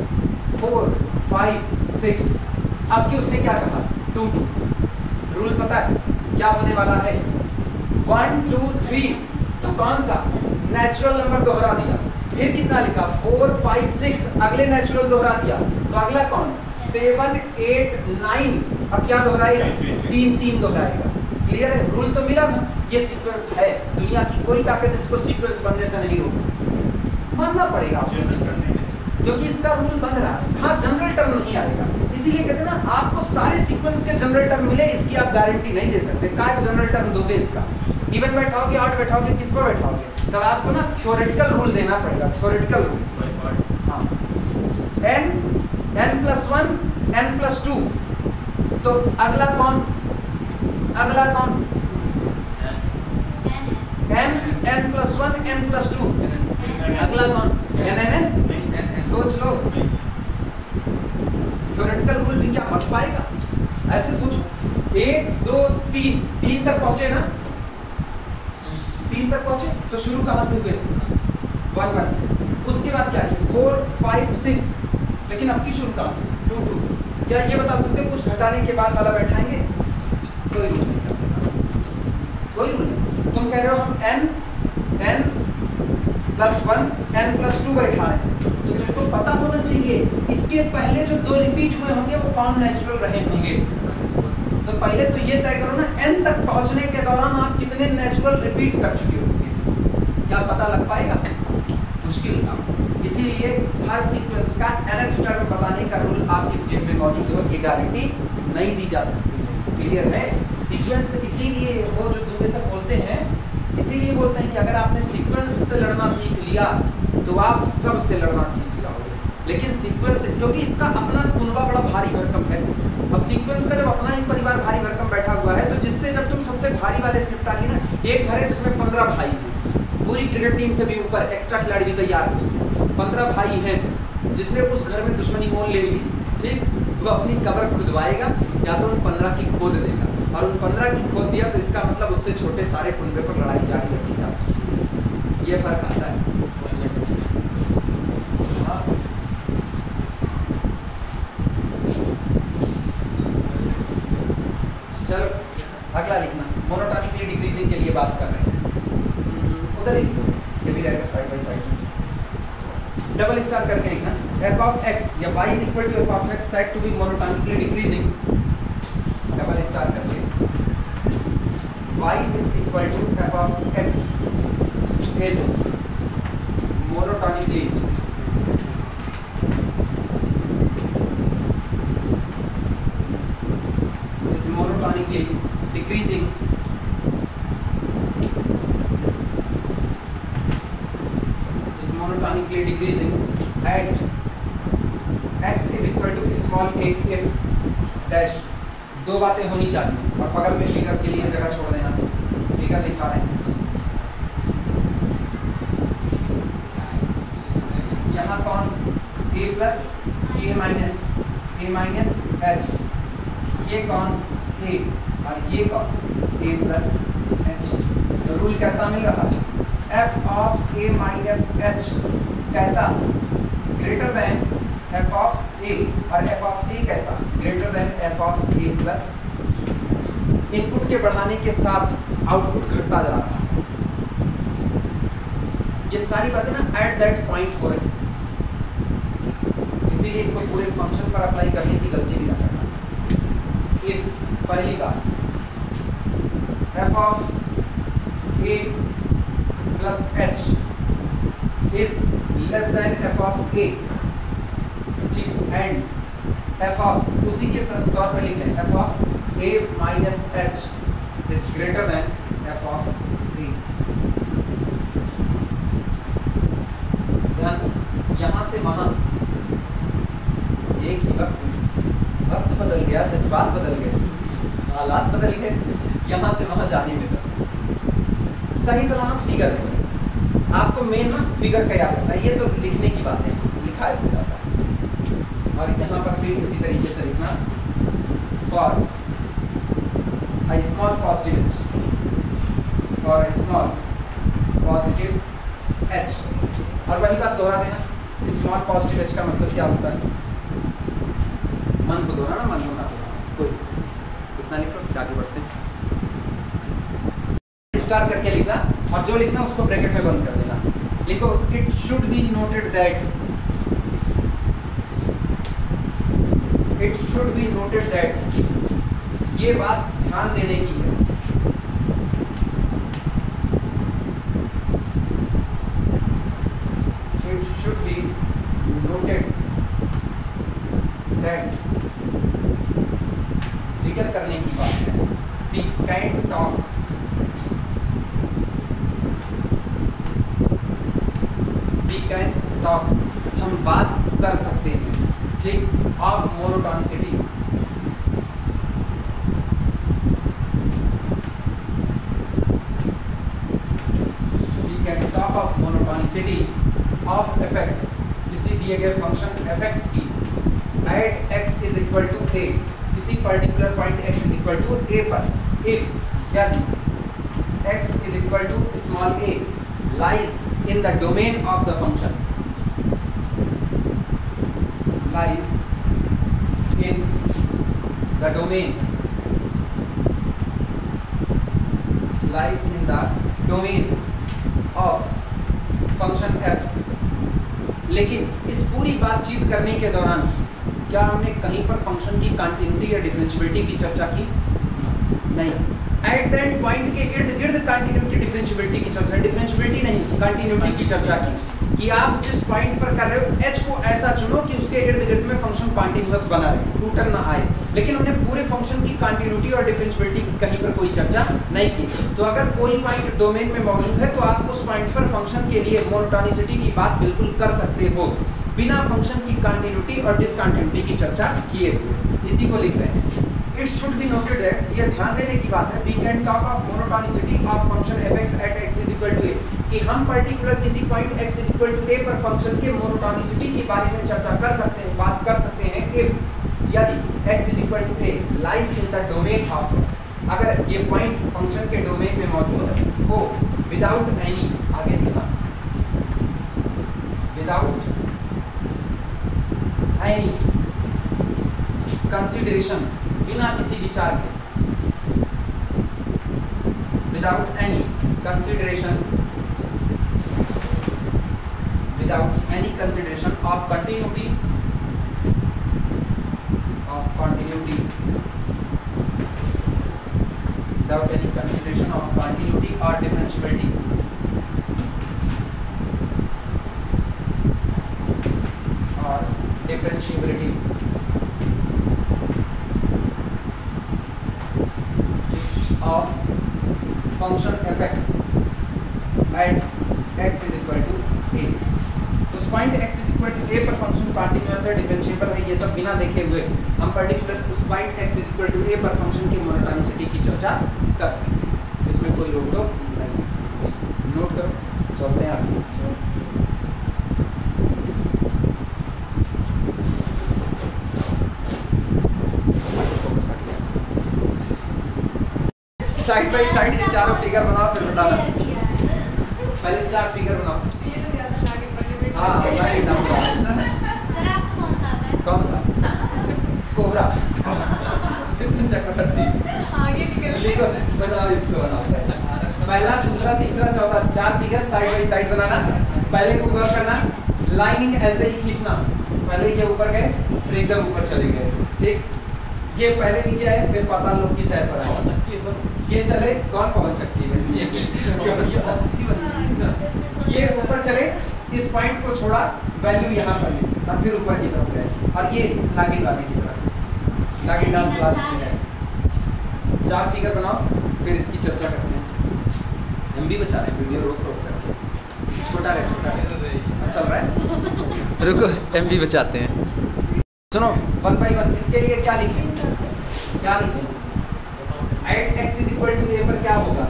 4 5 6, अब की उसने क्या कहा 2 2। रूल पता है क्या होने वाला है? 1 2 3, तो कौन सा नेचुरल नंबर दोहरा दिया, फिर कितना लिखा 4 5 6, अगले नेचुरल दोहरा दिया, तो अगला कौन 7 8 9, अब क्या दोहराएगा 3 3 दोहराएगा। क्लियर है? रूल तो मिला ना, ये सीक्वेंस है। दुनिया की कोई ताकत इसको सीक्वेंस बनने से नहीं रोक सकती, मानना पड़ेगा आपको सीक्वेंस, क्योंकि इसका रूल बन रहा है। हाँ, जनरल टर्म नहीं आएगा, इसीलिए कहते हैं ना आपको सारे सीक्वेंस के जनरल टर्म मिले, इसकी आप गारंटी नहीं दे सकते। काय जनरल टर्म दोगे इसका? इवन बैठाओगे, ऑड बैठाओगे, किस पर बैठाओगे? तब आपको ना थ्योरेटिकल रूल देना पड़ेगा, थ्योरेटिकल रूल। हाँ, n+1 n+2, तो अगला कौन, अगला कौन n+1 n+2, अगला कौन n सोच लो, थ्योरेटिकल रूल भी क्या बन पाएगा? ऐसे सोचो 1 2 3 3 तक पहुंचे ना, 3 तक पहुंचे तो शुरू कहां से हुए 1 1 से, उसके बाद क्या है 4 5 6, लेकिन अब की शुरू कहां से 2 2। क्या ये बता सकते हो कुछ घटाने के बाद वाला बैठाएंगे? कोई रूल नहीं है, कोई रूल नहीं। तुम कह रहे हो हम n+1 n+2 बैठा रहे हैं, तो तुमको पता होना चाहिए इसके पहले जो 2 रिपीट हुए होंगे वो कौन नेचुरल रहे होंगे। तो पहले तो ये तय करो ना n तक पहुंचने के दौरान आप कितने नेचुरल रिपीट कर चुके होंगे, क्या पता लग पाएगा? मुश्किल काम। इसीलिए हर सीक्वेंस का nth टर्म बताने का रूल आपके जेब में मौजूद हो, ये गारंटी नहीं दी जा सकती है। क्लियर है? सीक्वेंस इसीलिए वो जो दुबे सर बोलते हैं, इसीलिए बोलते हैं कि अगर आपने सीक्वेंस से लड़ना सीख लिया तो आप सब से लड़ना सीख जाओगे। लेकिन सीक्वेंस, क्योंकि इसका अपना कुनबा बड़ा भारी भरकम है, और सीक्वेंस का जब अपना ही परिवार भारी भरकम बैठा हुआ है, तो जिससे जब तुम सबसे भारी वाले से निपटा लिए ना, एक घर है जिसमें 15 भाई हैं, पूरी क्रिकेट टीम से भी ऊपर एक्स्ट्रा खिलाड़ी भी तैयार है उसमें, 15 भाई हैं, जिसने उस घर में दुश्मनी मोल ले ली, ठीक, वो अपनी कब्र खुदवाएगा या तो उन 15 की खोद देगा, और उन 15 की खोद दिया तो इसका मतलब उससे छोटे सारे कुनबे पर लड़ाई जारी रखी जा सकती है। ये फर्क आता है। हाँ। चलो अगला लिखना, मोनोटोनिकली डिक्रीजिंग के लिए बात कर रहे हैं, उधर लिख दो, ये भी रहेगा side by side. Double star करके लिखना, f(x) या y = f(x) said to be monotonically decreasing, double star करके y = f(x) is monotonically decreasing at x is equal to small a if dash। दो बातें होनी चाहिए, और बगल में फिगर के लिए जगह छोड़ देना, फिगर दिखा रहे हैं यहाँ कौन a plus a minus h, ये कौन a और ये कौन a प्लस h। तो रूल कैसा मिल रहा है, f of a minus h कैसा greater than f of a, और f ऑफ a कैसा greater than f of a plus. Input के बढ़ाने के साथ आउटपुट घटता जा रहा है। ये सारी बातें ना एट दैट पॉइंट हो रही, इसीलिए इनको पूरे फंक्शन पर अप्लाई करने की गलती भी ना करना। इफ पहली बात f of a plus h is less than f of a, and f of उसी के तौर पे लिखते हैं f of a minus h is greater than f of b. ध्यान दो यहाँ से वहाँ एक ही वक्त बदल गया, जज्बात बदल गए, हालात बदल गए, यहाँ से वहाँ जाने में बस सही सलामत फिगर है। आपको मेन ना फिगर का याद रखना है, ये तो लिखने की बात है, लिखा ऐसे जाता है। और यहाँ पर फिर इसी तरीके से लिखना for a small positive h, for a small positive h, और वही बात दोहरा देना, स्मॉल पॉजिटिव h का मतलब क्या होता है, मन को दोहराना, मन को ना दोहराना, कोई इतना लिखो फिर आगे बढ़ते हैं। स्टार करके लिखना और जो लिखना उसको ब्रैकेट में बंद कर देना। लिखो it should be noted that, it should be noted that, ये बात ध्यान देने की है, it should be noted that, जिक्र करने की बात है। We can talk, we can talk, हम बात कर सकते हैं, ठीक, of monotonicity, we can talk of monotonicity of f x, किसी दिए गए फंक्शन एफएक्स की, at x is equal to a, किसी particular point x is equal to a पर, इफ यदि x is equal to small a lies in the domain of the function, lies in the domain, lies in the domain of function f। लेकिन इस पूरी बातचीत करने के दौरान क्या हमने कहीं पर फंक्शन की कंटिन्यूटी या डिफरेंशियबिलिटी की चर्चा की? नहीं। एट दैट पॉइंट के इर्द गिर्द कंटिन्यूटी डिफरेंशियबिलिटी की चर्चा, डिफरेंशियबिलिटी नहीं कंटिन्यूटी की चर्चा की कि आप जिस पॉइंट पर कर रहे हो h को ऐसा चुनो कि उसके इर्द गिर्द में फंक्शन कंटिन्यूअस बना रहे, टूटन ना आए। लेकिन हमने पूरे फंक्शन की कंटिन्यूटी और डिफरेंशियबिलिटी की कहीं पर कोई चर्चा नहीं की। तो अगर कोई पॉइंट डोमेन में मौजूद है तो आप उस पॉइंट पर फंक्शन के लिए मोनोटोनिसिटी की बात बिल्कुल कर सकते हो बिना फंक्शन की कंटिन्यूटी और डिसकंटिन्यूटी की चर्चा किए हुए। इसी को लिख रहे हैं। It should be noted that, ये ध्यान देने की बात है, we can talk of monotonicity of function fx at x is equal to a, कि हम पर्टिकुलर किसी point x is equal to a पर फंक्शन के मोनोटोनिसिटी के बारे में चर्चा कर सकते हैं, बात कर सकते हैं इफ यदि x is equal to a lies in the domain of, अगर ये पॉइंट फंक्शन के डोमेन में मौजूद हो, विदाउट एनी, आगे लिखना, विदाउट एनी कंसिडरेशन, बिना किसी विचार के, without any consideration, without any consideration of continuity, of continuity, without any consideration of continuity और डिफरेंशियबिलिटी, और differentiability of function fx at x is equal to a। तो उस point x is equal to a पर function continuous है, differentiable है, ये सब बिना देखे हुए हम पर्टिकुलर उस point x is equal to a पर फंक्शन की मोनोटोनिसिटी की चर्चा कर सकते हैं। इसमें कोई रोक टोक नहीं। नोट करो, चलते हैं आगे। साइड बाई साइड ये चारों फिगर बनाओ, फिर बताना। पहले 4 फिगर बनाओ। हाँ, मैं कौन सा? कोबरा। चक्रवर्ती। लिखो, बनाओ, इसको बनाओ। पहला, दूसरा, तीसरा, चौथा, 4 फिगर साइड बाई साइड बनाना। पहले को गौर करना, लाइनिंग ऐसे ही खींचना। पहले ये ऊपर गए, फिर एकदम ऊपर चले गए, ठीक। ये पहले नीचे आए, फिर पाताल लोक की सैर पर आए। ये चले, कौन पवन चक्की बनी? ये ऊपर चले, इस पॉइंट को छोड़ा, वैल्यू यहाँ पर ली, और फिर ऊपर की तरफ गए, और ये नागिन वाले की तरफ, नागिन डांस लास्ट में है। 4 फिगर बनाओ, फिर इसकी चर्चा करते हैं। हम भी बचा रहे हैं वीडियो, रोक रोक करके, छोटा रहे चल रहा है। रुको MB बचाते हैं। सुनो 1 by 1 इसके लिए क्या लिखें, क्या लिखें? At x is equal to a पर क्या होगा,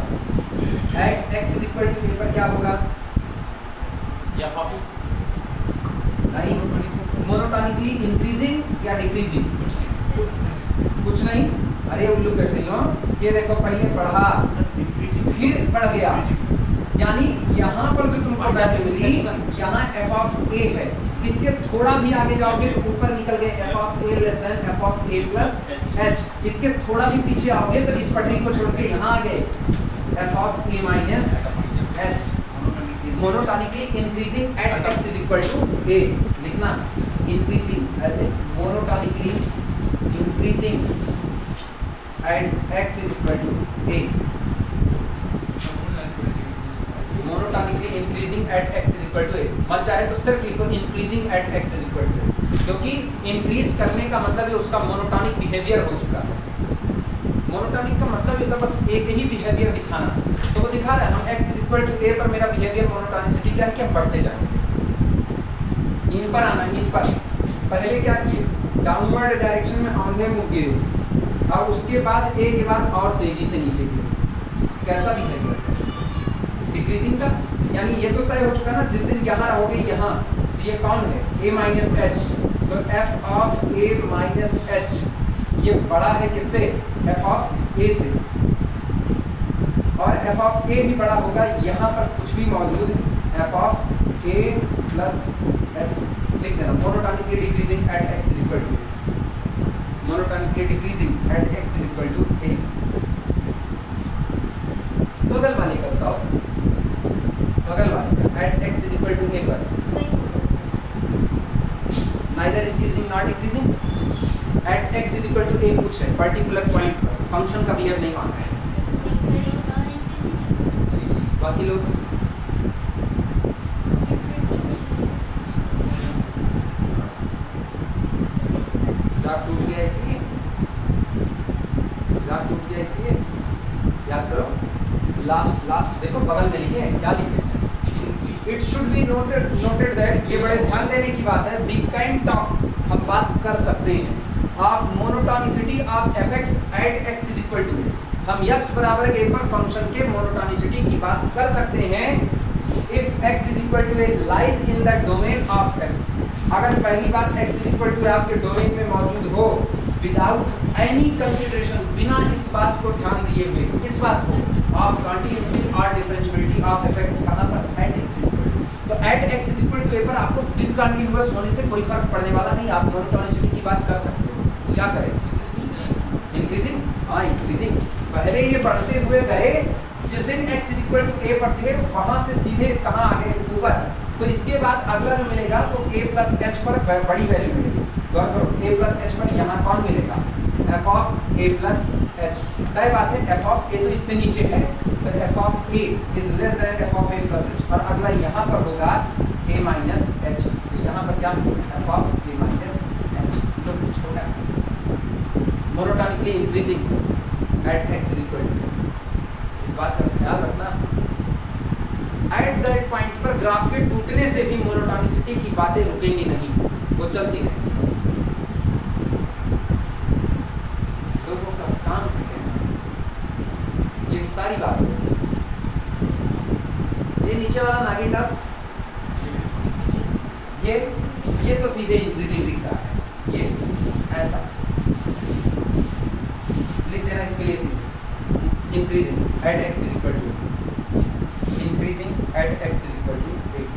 at x is equal to a पर क्या होगा? या कॉपी नहीं, मोनोटोनिकली इंक्रीजिंग या डिक्रीजिंग? कुछ नहीं। अरे उल्लू कर रही हो, ये देखो पहले बढ़ा फिर बढ़ गया, यानी यहाँ पर जो तुमको वैल्यू मिली, यहाँ f ऑफ a है, इसके थोड़ा भी आगे जाओगे तो ऊपर निकल गए f of a less than f of a plus h, इसके थोड़ा भी पीछे आओगे तो इस पटरी को छोड़ के यहाँ आ गए f of a minus h। Monotonically increasing at x is equal to a, लिखना इंक्रीजिंग ऐसे, monotonically increasing at x is equal to a, monotonically increasing at x is equal to a। मन चाहे तो सिर्फ लिखो increasing at x is equal to a, क्योंकि increase करने का मतलब है उसका मोनोटोनिक बिहेवियर हो चुका है। मोनोटोनिक का मतलब ये तो बस एक ही बिहेवियर दिखाना, तो वो दिखा रहा है हम x is equal to a पर मेरा बिहेवियर मोनोटोनिसिटी क्या है कि हम बढ़ते जाएंगे। इन पर आना, इन पर पहले क्या किए, डाउनवर्ड डायरेक्शन में औंधे मुख गिरे, और उसके बाद a के बाद और तेजी से नीचे गिरे। कैसा बिहेवियर, डिक्रीजिंग का, यानी ये तो तय हो चुका ना, जिस दिन यहाँ रहोगे यहाँ, तो ये कौन है a माइनस एच, तो f of a minus H ये बड़ा है किससे, f ऑफ a से, और f ऑफ a भी बड़ा होगा, यहाँ पर कुछ भी मौजूद f of a plus h लिख देना। Monotonically decreasing at x is equal to, monotonically decreasing at x is equal to a। बगल वाले का बताओ, बगल वाले का at x is equal to a पर neither increasing not decreasing, at x is equal to a पूछ रहे पर्टिकुलर पॉइंट पर, फंक्शन का बिहेव नहीं मांग रहे। बाकी लोग ग्राफ टूट गया इसलिए, ग्राफ टूट गया इसलिए याद करो। लास्ट देखो बगल में लिखे हैं, क्या लिखे हैं, it should be noted that, ये बड़े ध्यान देने की बात है, वी कैन टॉक, हम बात कर सकते हैं, of monotonicity of fx at x is equal to, हम x बराबर a पर फंक्शन के मोनोटोनिसिटी की बात कर सकते हैं if x is equal to a lies in the domain of f। अगर पहली बात x इज इक्वल टू आपके डोमेन में मौजूद हो, विदाउट एनी कंसिडरेशन, बिना इस बात को ध्यान दिए हुए, किस बात को, ऑफ कॉन्टिन्यूटी और डिफरेंशिएबिलिटी ऑफ fx, कहां पर, at x is equal to. तो at x is equal to a पर आपको डिसकंटिन्यूअस होने से कोई फर्क पड़ने वाला नहीं, आप मोनोटोनिसिटी की बात कर सकते हो। क्या करें, इंक्रीजिंग, हाँ इंक्रीजिंग, पहले ये बढ़ते हुए गए, जिस दिन x is equal to a पर थे वहां से सीधे कहां आ गए, ऊपर, तो इसके बाद अगला जो मिलेगा तो a प्लस एच पर बड़ी वैल्यू मिलेगी, गौर करो a प्लस एच पर यहाँ कौन मिलेगा, f of a plus H. तय बात है f ऑफ a तो इससे नीचे है, तो f of a is less then f of a plus H, और अगला यहाँ पर होगा a माइनस एच, तो यहाँ पर क्या होगा f of a minus h, तो कुछ छोटा monotonically increasing at x is equal to, इस बात का ख्याल रखना। एट दैट पॉइंट पर ग्राफ के टूटने से भी मोनोटोनिसिटी की बातें रुकेंगी नहीं, वो चलती रहेंगी। लोगों का काम है ये सारी बात, ये नीचे वाला नागिन डांस, ये तो सीधे इंक्रीजिंग दिख रहा है, ये ऐसा लिख देना इसके लिए सीधे increasing at x is equal to, increasing at x is equal to 8।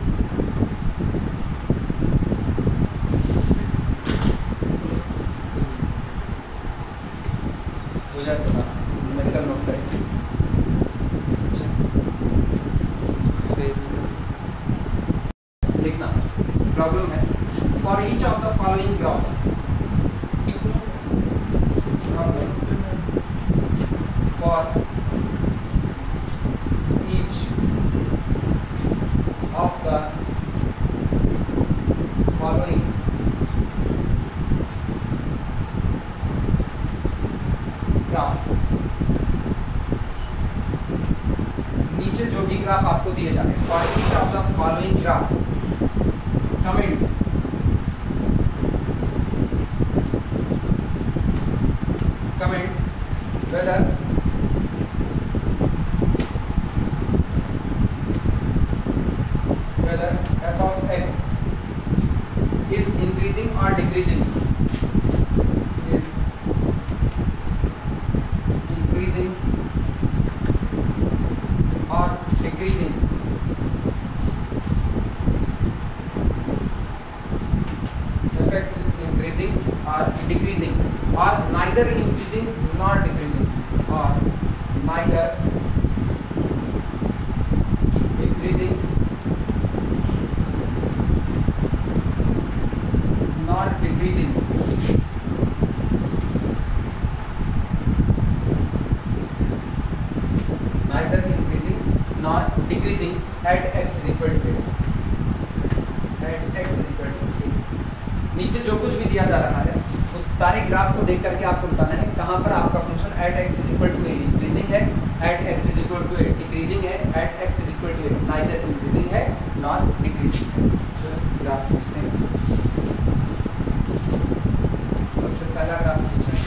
हो जाए तो न्यूमेरिकल नोट करें, लिखना प्रॉब्लम है for each of the following graph, for each of the following graph आपको दिए जा रहे हैं, for each of the following graph comment whether f of x is increasing or decreasing, is increasing or decreasing. Fx is increasing or decreasing, or neither increasing nor decreasing, or neither increasing nor decreasing. Neither increasing nor decreasing at x is equal to 8. At x is equal to 8. नीचे जो कुछ भी दिया जा रहा है उस सारे ग्राफ को देख करके आपको बताना है कहाँ पर आपका function at x is equal to a increasing है, at x is equal to a decreasing है, at x is equal to a neither increasing है नॉट डिक्रीजिंग है। चलो ग्राफ पूछते हैं। सबसे पहला ग्राफ खींचना है।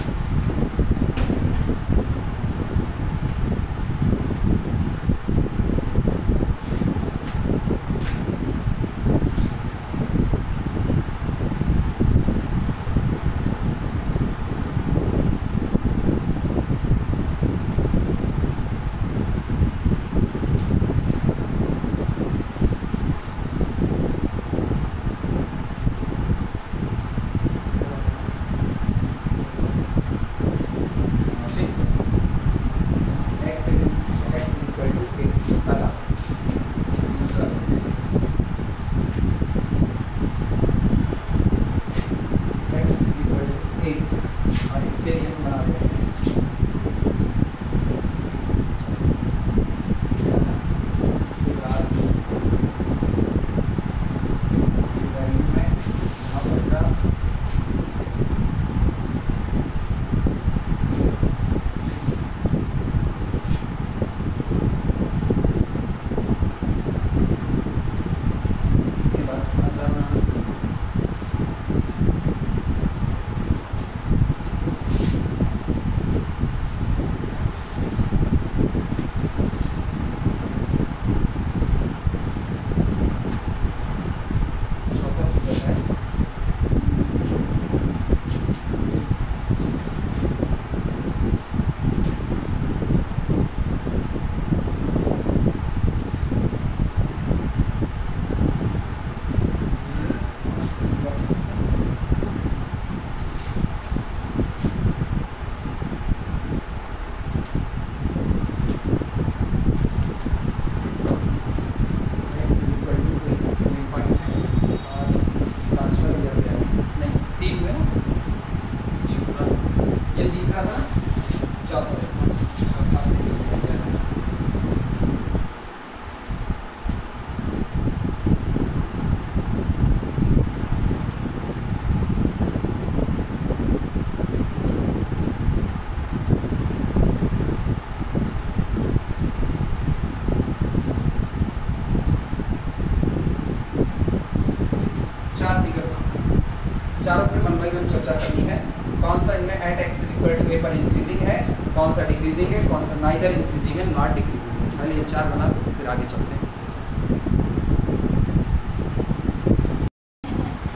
चारों पे 1 बाई 1 चर्चा करनी है। कौन सा इनमें at x is equal to a पर इंक्रीजिंग है, कौन सा डिक्रीजिंग है, कौन सा नाइदर इंक्रीजिंग है नॉट डिक्रीजिंग है। पहले ये चार बना फिर आगे चलते हैं।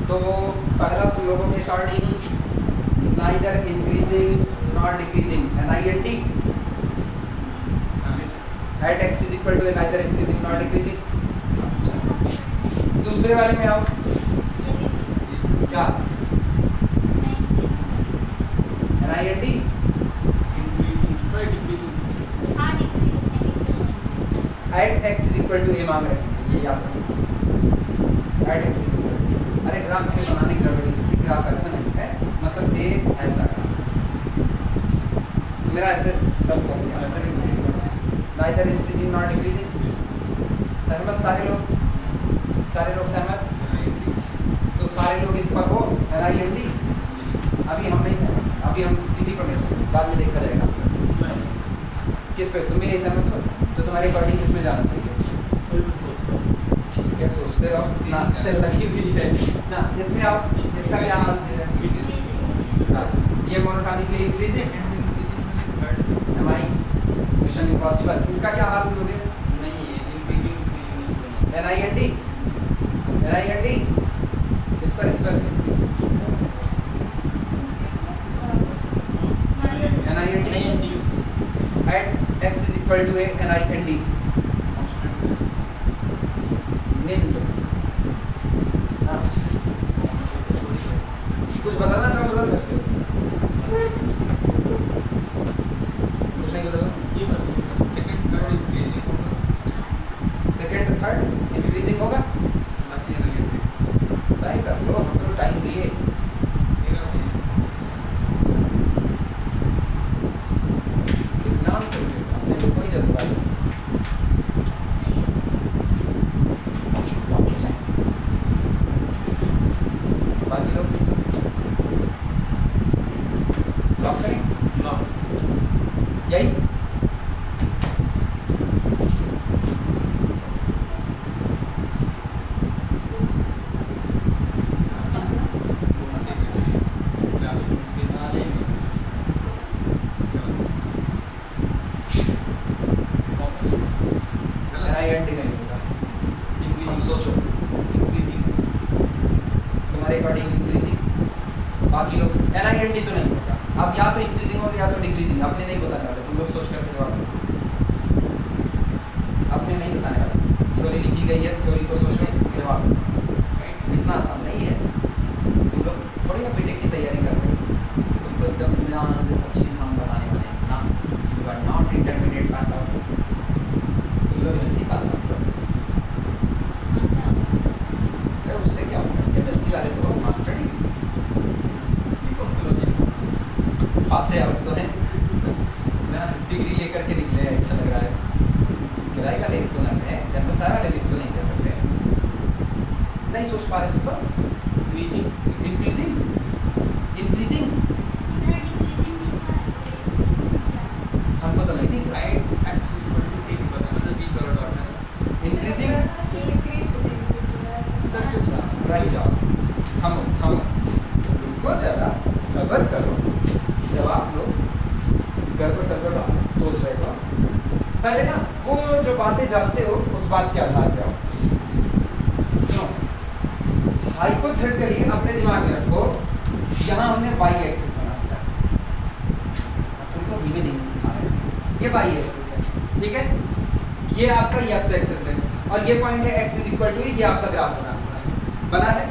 तो पहला तुम लोगों के according neither increasing not decreasing NIND at x is equal to a neither increasing not decreasing. दूसरे वाले में आओ, क्या NIND at x is equal to a मांग रहे हैं, ये याद रखो at x is equal to. अरे ग्राफ में बनाने की गड़बड़ी, ग्राफ ऐसा नहीं है, मतलब ए ऐसा ग्राफ मेरा ऐसे तब कर दिया नाइदर इंक्रीजिंग नॉट डिक्रीजिंग। सहमत सारे लोग सहमत? तो सारे लोग इस पर हो NIND। अभी हम नहीं सहमत, अभी हम किसी पर नहीं सहमत, बाद में देखा जाएगा। किस पे तुम भी नहीं सहमत हो तो तुम्हारी अकॉर्डिंग किस में जाना चाहिए? कोई भी सोच रहा है। ठीक है, सोचते रहो ना, सेल लगी हुई है ना। इसमें आप इसका क्या हाल है? हाँ, ये monotonically increasing M I Mission Impossible, इसका क्या हाल दोगे? नहीं ये increasing N I N D इस पर N I N D at x is equal to a N I N D निम्न। हाँ, कुछ बताना चाहो बदल सकते हो, कुछ नहीं बदलो। ये बता सेकंड थर्ड इंक्रीजिंग होगा, सेकेंड थर्ड इंक्रीजिंग होगा, बाकी नेगेटिव ट्राई कर लो, हम तो टाइम दिए। मेरा भी एग्जाम से अपने को कोई जल्दबाजी नहीं। बाकी लोग लॉक करें लॉक यही। हम सोचो तुम्हारे अकॉर्डिंग इंक्रीजिंग, बाकी लोग एन आई एन डी तो नहीं होगा। अब या तो इंक्रीजिंग हो या तो डिक्रीजिंग, अपने नहीं बताने वाले, तुम लोग सोच करके जवाब दो। अपने नहीं बताने वाले, थ्योरी लिखी गई है, थ्योरी को सोचो जवाब दो। इतना आसान नहीं है, तुम लोग थोड़ी ना बीटेक की तैयारी कर रहे हो, तुमको एकदम ध्यान से सब चीज़ हम बताने वाले हैं ना। You are not intermediate pass out, तुम लोग एमएससी पास आउट हो। अरे उससे क्या होगा, एमएससी वाले तो मास्टर डिग्री पास है आउट तो है ना, डिग्री लेकर के निकले हैं, ऐसा लग रहा है। किराए का लेस तो नहीं है, कैंपस आया वाले इसको नहीं कह सकते, नहीं सोच पा रहे तुम लोग। इंक्रीजिंग इंक्रीजिंग हमको तो नहीं दिख रहा है। राइट एक्सिस इक्वल टू एक बताना, जो बीच वाला डॉट है इंक्रीजिंग सर कुछ राइट जाओ, थमो थमो, रुको जरा, सब्र करो, जवाब लो, गड़बड़ सब्र सोच रहे हो। पहले ना वो जो बातें जानते हो उस बात के आधार पे आओ। सुनो, हाइपोथेटिकली अपने दिमाग में रखो, यहाँ हमने वाई एक्सिस बना दिया, तुमको धीमे धीमे सिखा रहे हैं, ये वाई एक्सिस है, ठीक है, ये आपका एक्स एक्सिस है, और ये पॉइंट है एक्स इज इक्वल टू, ये आपका ग्राफ बना है।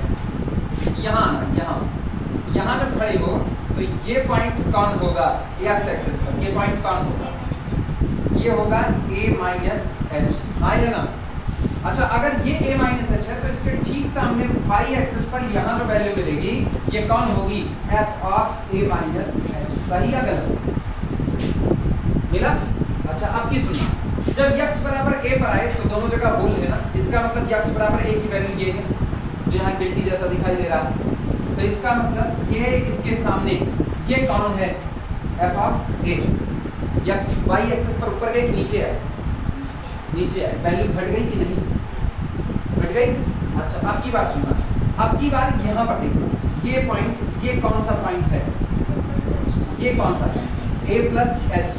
यहाँ आना, यहाँ जब खड़े हो तो ये पॉइंट कौन होगा एक्स एक्सिस पर, ये पॉइंट कौन होगा, ये होगा a माइनस एच, हाँ या ना। अच्छा, अगर ये a माइनस एच है तो इसके ठीक सामने y एक्सिस पर यहाँ जो वैल्यू मिलेगी ये कौन होगी, f of a minus H. सही या गलत मिला? अच्छा, अब की सुनना, जब x बराबर a पर आए तो दोनों जगह होल है ना, इसका मतलब x बराबर a की वैल्यू ये है जो यहाँ गिल्टी जैसा दिखाई दे रहा है, तो इसका मतलब ये इसके सामने ये कौन है, f of a। x y axis पर ऊपर गए कि नीचे आए, नीचे आए, वैल्यू घट गई कि नहीं, घट गई। अच्छा, अब की बात सुनना, अब की बार यहाँ पर देखो, ये पॉइंट, ये कौन सा पॉइंट है, ये कौन सा है, a प्लस एच,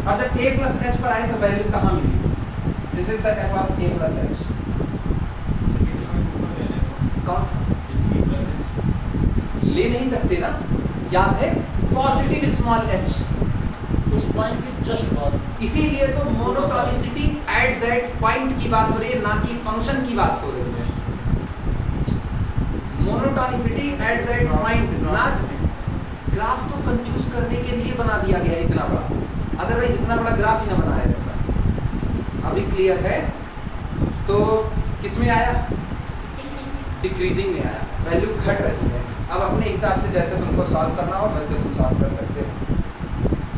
और जब a प्लस एच पर आए तो वैल्यू कहाँ मिली, this is the f of a plus h. कौन सा ले नहीं सकते ना, याद है, पॉजिटिव स्मॉल h, उस पॉइंट के जस्ट बाद, इसीलिए तो मोनोटोनिसिटी एट दैट पॉइंट की बात हो रही है, ना कि फंक्शन की बात हो रही है। मोनोटोनिसिटी एट दैट पॉइंट, ना ग्राफ तो कंफ्यूज करने के लिए बना दिया गया इतना बड़ा, अदरवाइज इतना बड़ा ग्राफ ही ना बनाया जाता। अभी क्लियर है? तो किस में आया, डिक्रीजिंग में आया, वैल्यू घट रही है। अब अपने हिसाब से जैसे तुमको सॉल्व करना हो वैसे तुम सॉल्व कर सकते हो।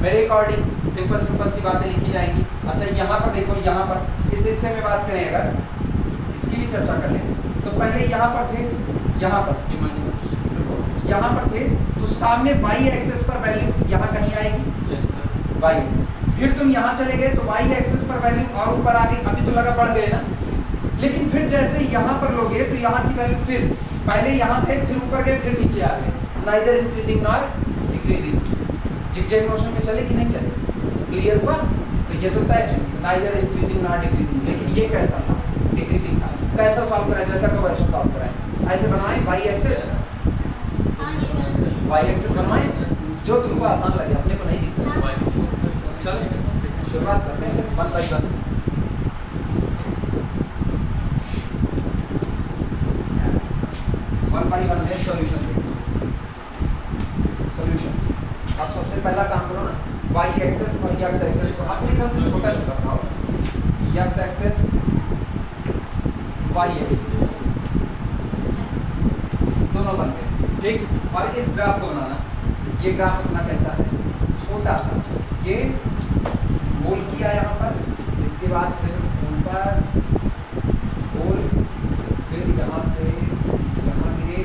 मेरे अकॉर्डिंग सिंपल सिंपल सी बातें लिखी जाएंगी। अच्छा, यहाँ पर देखो, यहाँ पर इस हिस्से में बात करें, अगर इसकी भी चर्चा कर लें तो पहले यहाँ पर थे, यहाँ पर यहाँ पर थे तो सामने y एक्सिस पर वैल्यू यहाँ कहीं आएगी, y एक्सिस, फिर तुम यहाँ चले गए तो y एक्सिस पर वैल्यू और ऊपर आ गई, अभी तो लगा बढ़ गए ना, लेकिन फिर जैसे यहाँ पर लोगे तो यहाँ की वैल्यू फिर पहले यहाँ थे, फिर ऊपर गए, फिर नीचे आ गए, neither increasing nor decreasing. Zigzag motion में चले कि नहीं चले? क्लियर हुआ? तो ये तो तय है, नाइदर इंक्रीजिंग नॉर डिक्रीजिंग। लेकिन ये कैसा था? डिक्रीजिंग था। कैसा सॉल्व करा? जैसा को वैसा सॉल्व कराए। ऐसे बनाए वाई एक्सेस बनवाएं जो तुमको आसान लगे, अपने को नहीं दिक्कत। चलो शुरुआत करते हैं 1 by 1। है सॉल्यूशन। सॉल्यूशन आप सबसे पहला काम करो ना, y एक्सेस और x एक्सेस को अपने हिसाब से छोटा छोटा बनाओ। x एक्सेस y एक्सेस दोनों बन गए, ठीक। और इस ग्राफ को बनाना, ये ग्राफ अपना कैसा है? छोटा सा, ये गोल किया यहाँ पर, इसके बाद फिर ऊपर गोल, फिर यहाँ से यहाँ गिरे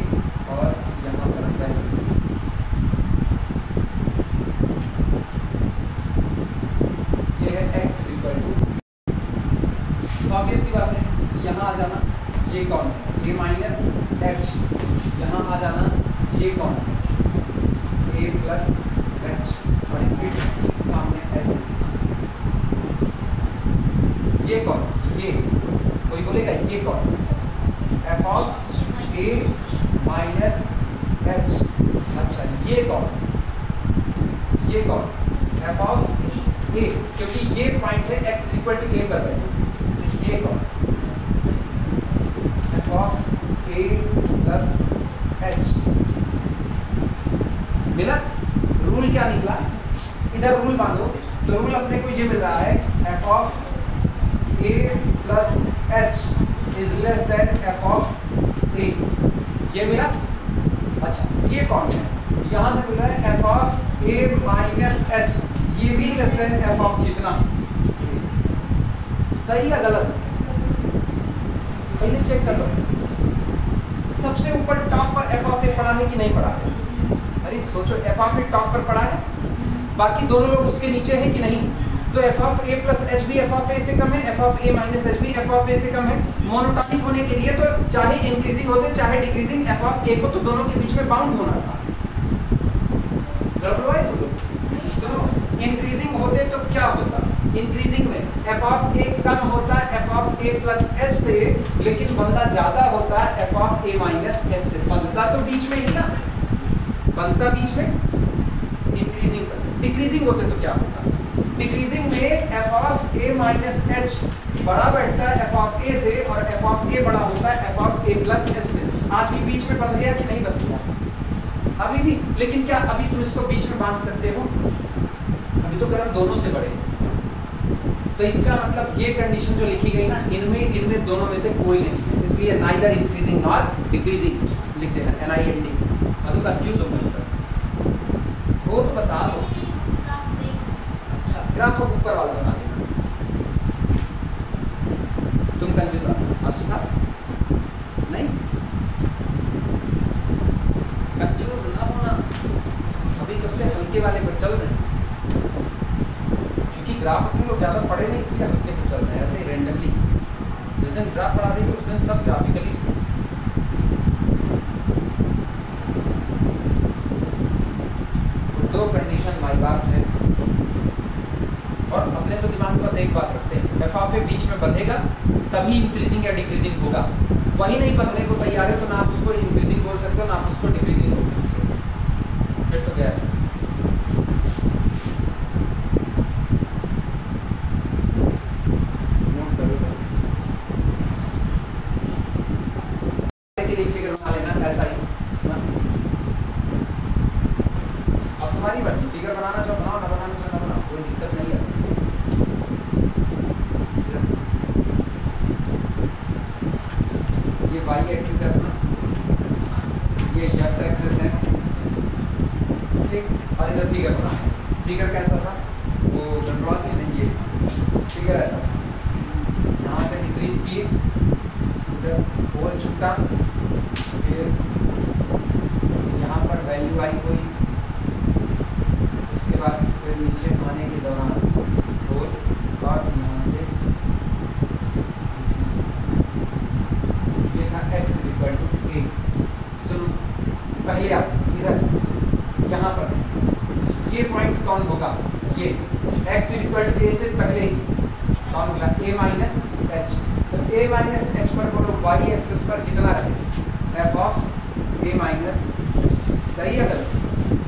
और यहाँ पर वैल्यू। ये है x इक्वल टू, ऑब्वियस सी बात है, यहाँ आ जाना, ये कौन है? ये माइनस h, यहाँ आ जाना, ये कौन है? a प्लस h, और इसके ठीक सामने ऐसे ये कौन? ये कोई बोलेगा ये कौन? f of a minus h। अच्छा ये कौन? ये कौन? f ऑफ a, क्योंकि ये पॉइंट है x इक्वल टू a पर है। ये कौन? f of a plus h। मिला? रूल क्या निकला? इधर रूल बांधो तो रूल अपने को ये मिल रहा है, f of a plus h is less then f of a। ये मिला? अच्छा ये कौन है? यहाँ से मिल रहा है f of a minus h, ये भी लेस देन f ऑफ कितना? सही या गलत? पहले चेक कर लो। सबसे ऊपर टॉप पर f ऑफ a पड़ा है कि नहीं पड़ा है? अरे सोचो, f ऑफ a टॉप पर पड़ा है, बाकी दोनों लोग उसके नीचे हैं कि नहीं? तो f of a plus h भी f ऑफ a से कम है, f of a minus h भी f ऑफ a से कम है। मोनोटॉनिक होने के लिए तो चाहे इंक्रीजिंग होते चाहे डिक्रीजिंग, f ऑफ a को तो दोनों के बीच में बाउंड होना था। गड़बड़ है तो सुनो, इंक्रीजिंग होते तो क्या होता? इंक्रीजिंग में f ऑफ a कम होता f of a plus h से, लेकिन बंदा ज्यादा होता f of a minus h से। बंदा तो बीच में ही ना, बंदा बीच में। इंक्रीजिंग पर डिक्रीजिंग होते तो क्या होता? डिक्रीजिंग में f of a minus h बड़ा बैठता है f ऑफ a से, और f ऑफ a बड़ा होता है f of a plus h से। आज भी बीच में बंध गया कि नहीं बंध गया? अभी भी। लेकिन क्या अभी तुम इसको बीच में बांध सकते हो? अभी तो क्रम दोनों से बड़े। तो इसका मतलब ये कंडीशन जो लिखी गई ना, इनमें दोनों में से कोई नहीं है, इसलिए नाइदर इंक्रीजिंग नॉर डिक्रीजिंग लिख देना, NIND। अभी कंफ्यूज हो गए वो तो बता लो। अच्छा ग्राफ को ऊपर वाला बना देना, तुम कंफ्यूज हो आशु था नहीं? कंफ्यूज ना होना, अभी सबसे हल्के वाले पर चल रहे हैं, क्योंकि ग्राफ में लोग ज़्यादा पढ़े नहीं इसलिए हल्के पे चल रहे हैं, ऐसे ही रैंडमली। जिस दिन ग्राफ पढ़ा देंगे उस दिन सब ग्राफिकली। दो कंडीशन माई बात है, और अपने तो दिमाग में बस एक बात रखते हैं, f ऑफ a बीच में बंधेगा तभी इंक्रीजिंग या डिक्रीजिंग होगा। वही नहीं बंधने को तैयार है तो ना आप उसको इंक्रीजिंग बोल सकते हो ना आप उसको डिक्रीजिंग बोल सकते हो। फिर तो गया नोट करो, के लिए फिगर बना लेना ऐसा ही। अब तुम्हारी मर्जी, फिगर बनाना चाहो बनाओ, ना बनाना चाहो ना बनाओ, कोई दिक्कत नहीं है। ये y एक्सिस है अपना, ये x एक्सिस है, ठीक। और इधर फिगर बना, फिगर कैसा था वो ड्रॉ किया नहीं, ये फिगर ऐसा था, यहाँ से डिक्रीज किए, उधर होल छूटा, फिर यहाँ पर वैल्यू आई कोई, उसके बाद फिर नीचे आने के दौरान होल, और यहाँ से कौन होगा, ये x is equal to a से पहले ही कौन होगा a माइनस h। तो a माइनस h पर बोलो y एक्सिस पर कितना रहेगा f ऑफ a माइनस, सही है गलत?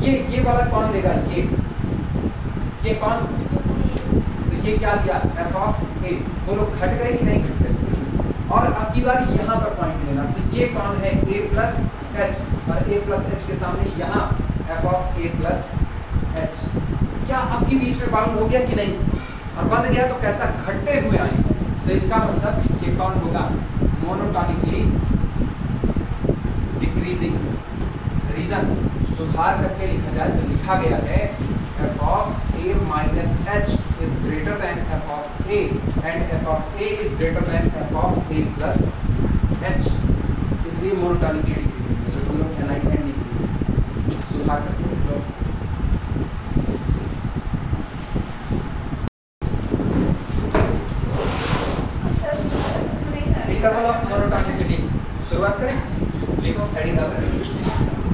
ये वाला कौन लेगा, ये कौन, तो ये क्या दिया f ऑफ a, बोलो घट गए कि नहीं घट गए? और अब की बार यहाँ पर पॉइंट लेना, तो ये कौन है a प्लस h, और a प्लस h के सामने यहाँ f of a plus h। क्या आपकी बीच में बाउंड हो गया कि नहीं, और बंद गया तो कैसा घटते हुए आए, तो इसका मतलब ये कौन होगा मोनोटोनिकली डिक्रीजिंग। रीजन सुधार करके लिखा जाए तो लिखा गया है f of a minus h is greater than f of a and f of a is greater than f of a plus h, इसलिए मोनोटोनिकली डिक्रीजिंग। तो तुम लोग एन आई एन सुधार करते हो। इंटरवल ऑफ मोनोटोनिसिटी शुरुआत करें, लिखो हेडिंग डालो।